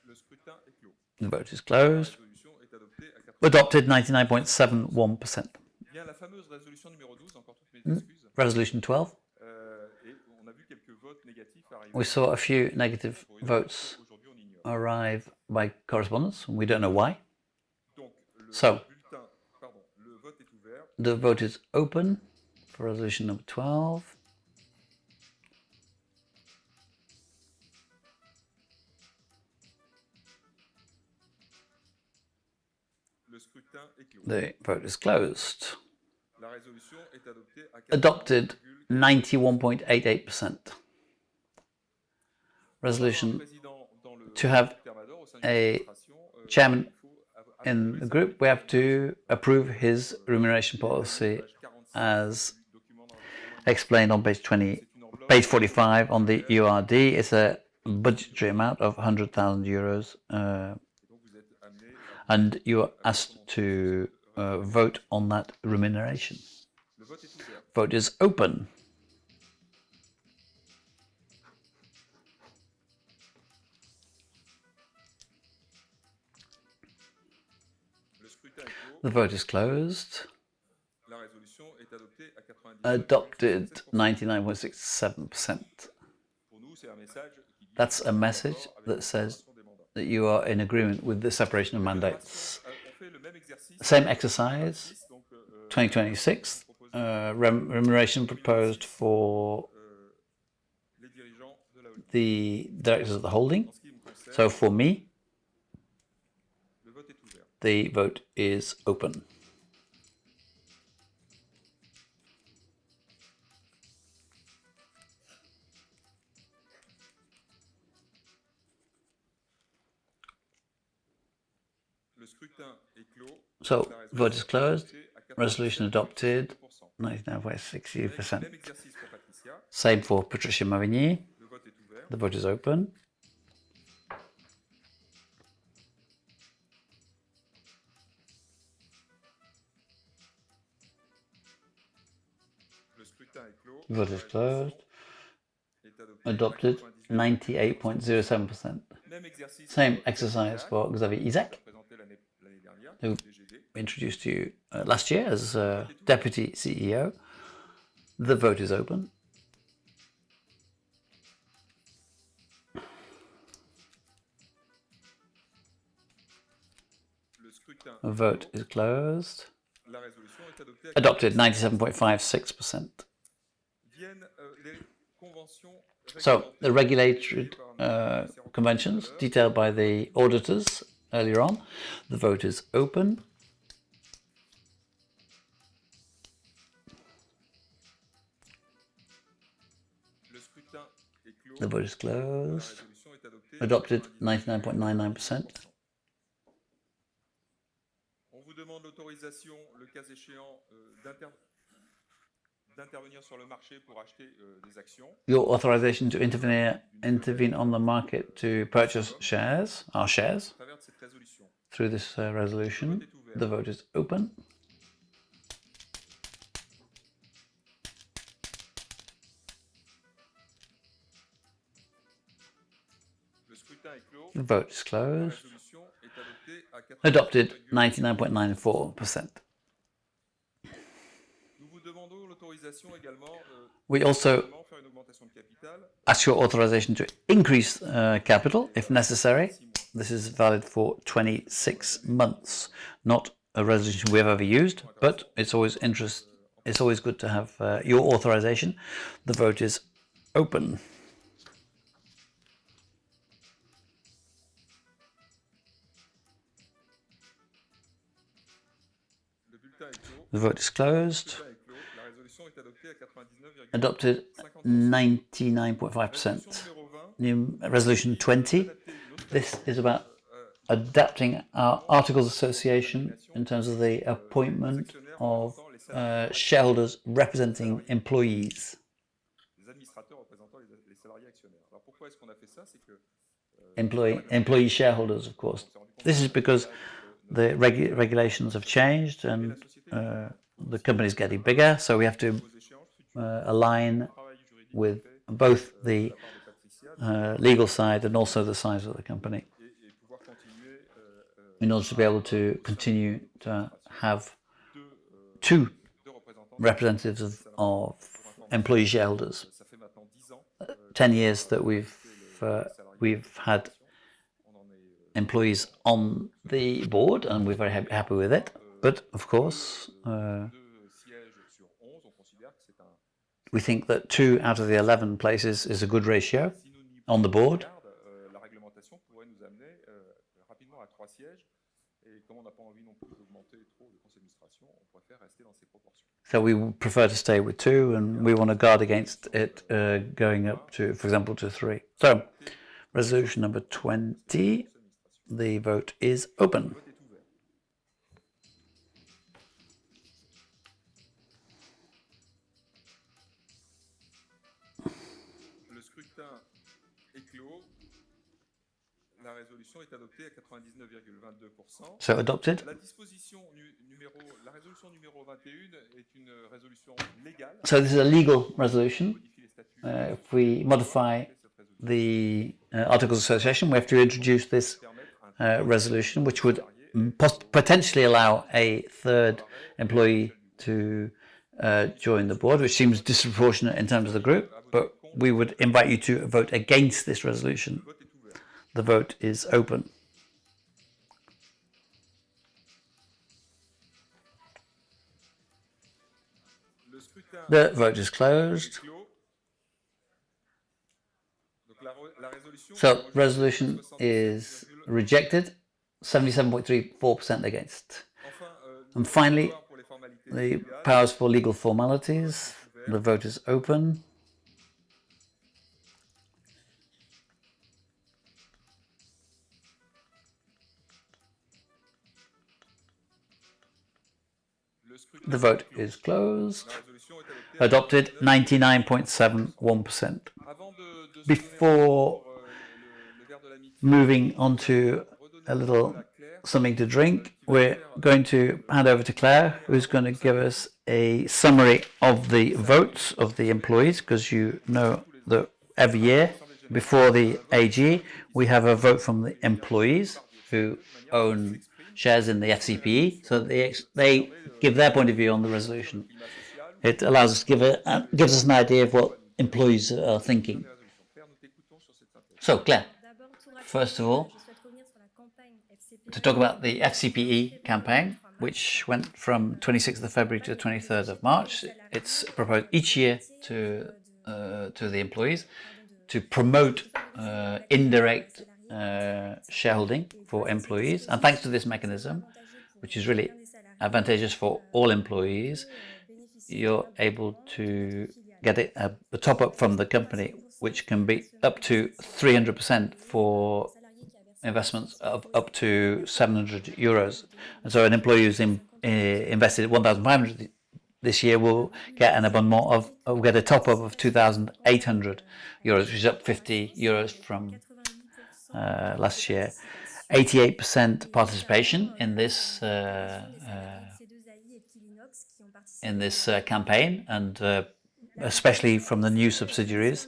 Le scrutin est clos. The vote is La closed. résolution est adoptée à 80. Adopted 99.71%. Bien la fameuse résolution numéro 12, encore toutes mes excuses. Resolution 12. Et on a vu quelques votes négatifs arriver. We saw a few negative votes Aujourd'hui, on ignore. arrive by correspondence, and we don't know why. Donc, le So, bulletin, pardon, le vote est ouvert. the vote is open for resolution number 12. Le scrutin est clos. The vote is closed. La résolution est adoptée à Adopted 91.88%. Resolution to have a chairman in the group, we have to approve his remuneration policy as explained on page 45 on the URD. It's a budgetary amount of 100,000 euros, and you are asked to vote on that remuneration. Vote is open. The vote is closed. La résolution est adoptée à 90. Adopted 99.67%. Pour nous, c'est un message qui dit That's a message that says that you are in agreement with the separation of mandates. on fait le même exercice. Same exercise, Donc, 2026, remuneration proposed for les dirigeants de la holding. the directors of the holding. En ce qui me concerne, So for me, le vote est ouvert. the vote is open. Le scrutin est clos. So vote is closed. À 80%. Resolution adopted, 99.60%. Même exercice pour Patricia. Same for Patricia Marigny. Le vote est ouvert. The vote is open. Le scrutin est clos. Vote is closed. Est adopté. Adopted 98.07%. Même exercice. Same exercise for Xavier Isaac, Présenté l'année dernière. who DGD. introduced to you last year as Deputy CEO. The vote is open. Le scrutin. The vote is closed. La résolution est adoptée. Adopted 97.56%. Viennent les conventions. So the regulatory conventions detailed by the auditors earlier on. The vote is open. Le scrutin est clos. The vote is La closed. résolution est adoptée. Adopted 99.99%. On vous demande l'autorisation, le cas échéant, d'intervenir sur le marché pour acheter des actions. Your authorization to intervene on the market to purchase shares, our shares, À travers de cette résolution. through this resolution. The vote is open. Le scrutin est clos. The vote is La closed. résolution est adoptée à 80. Adopted 99.94%. Nous vous demandons l'autorisation également We also faire une augmentation ask your authorization to increase capital if necessary. This is valid for 26 months, not a resolution we've ever used, but it's always good to have your authorization. The vote is open. The vote is closed. Adopted 99.5%. Resolution 20. This is about adapting our Articles of Association in terms of the appointment of shareholders representing employees. Employee shareholders, of course. This is because the regulations have changed and the company is getting bigger, so we have to align with both the legal side and also the size of the company in order to be able to continue to have two representatives of employee shareholders. 10 years that we've had employees on the board, and we're very happy with it. But of course, we think that 2 out of the 11 places is a good ratio on the board. So we prefer to stay with 2, and we want to guard against it going up to, for example, to 3. So, resolution number 20, the vote is open. Le scrutin est clos. La résolution est adoptée à 99,22%. So adopted. La résolution numéro 21 est une résolution légale. So this is a legal resolution. If we modify the Articles of Association, we have to introduce this resolution, which would potentially allow a third employee to join the board, which seems disproportionate in terms of the group, but we would invite you to vote against this resolution. The vote is open. The vote is closed. So, resolution is rejected, 77.34% against. And finally, the powers for legal formalities. The vote is open. The vote is closed. Adopted 99.71%. Before moving on to a little something to drink, we're going to hand over to Claire, who's going to give us a summary of the votes of the employees, because you know that every year before the AG, we have a vote from the employees who own shares in the FCPE, so they give their point of view on the resolution. It allows us to gives us an idea of what employees are thinking. So, Claire, first of all, to talk about the FCPE campaign, which went from 26th of February to 23rd of March. It's proposed each year to the employees to promote indirect shareholding for employees. And thanks to this mechanism, which is really advantageous for all employees, you're able to get a top-up from the company, which can be up to 300% for investments of up to 700 euros. And so an employee who's invested 1,500 this year will get an abonnement will get a top-up of 2,800 euros, which is up 50 euros from last year. 88% participation in this campaign, and especially from the new subsidiaries.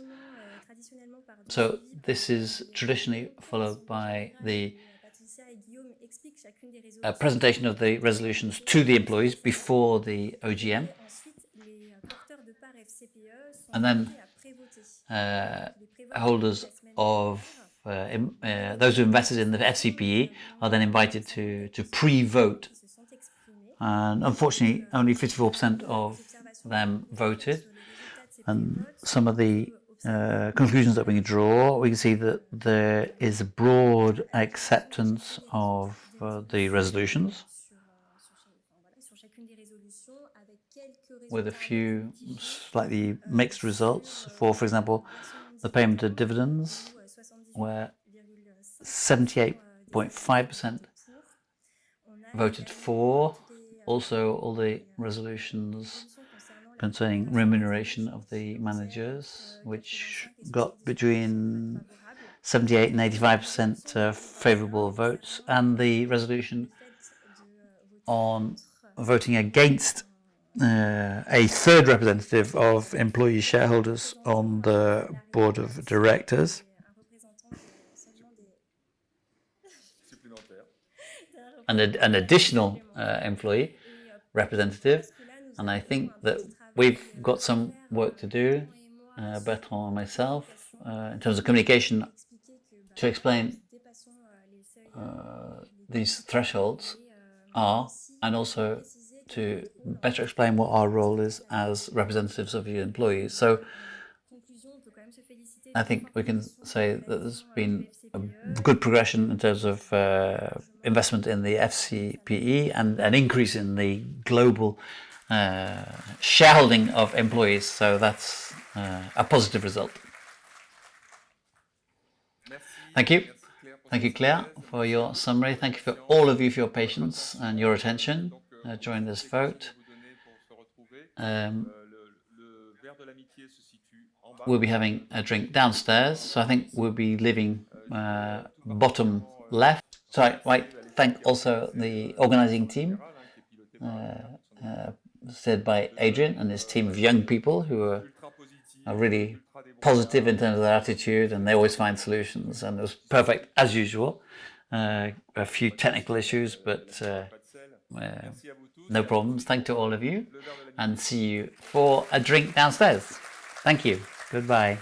So this is traditionally followed by the presentation of the resolutions to the employees before the OGM, And then holders of those who invested in the FCPE are then invited to pre-vote. And unfortunately, only 54% of them voted. And some of the conclusions that we can draw, we can see that there is a broad acceptance of the resolutions, with a few slightly mixed results. For example, the payment of dividends, where 78.5% voted for. Also, all the resolutions concerning remuneration of the managers, which got between 78 and 85% favourable votes, and the resolution on voting against a third representative of employee shareholders on the board of directors. An additional employee representative, and I think that we've got some work to do, Bertrand and myself, in terms of communication, to explain these thresholds are, and also to better explain what our role is as representatives of the employees. So I think we can say that there's been a good progression in terms of investment in the FCPE and an increase in the global shareholding of employees. So that's a positive result. Thank you. Thank you, Claire, for your summary. Thank you for all of you for your patience and your attention during this vote. We'll be having a drink downstairs, so I think we'll be leaving bottom left. So I thank also the organizing team, led by Adrian and his team of young people who are really positive in terms of their attitude, and they always find solutions, and it was perfect as usual. A few technical issues, but no problems. Thank you to all of you, and see you for a drink downstairs. Thank you. Goodbye.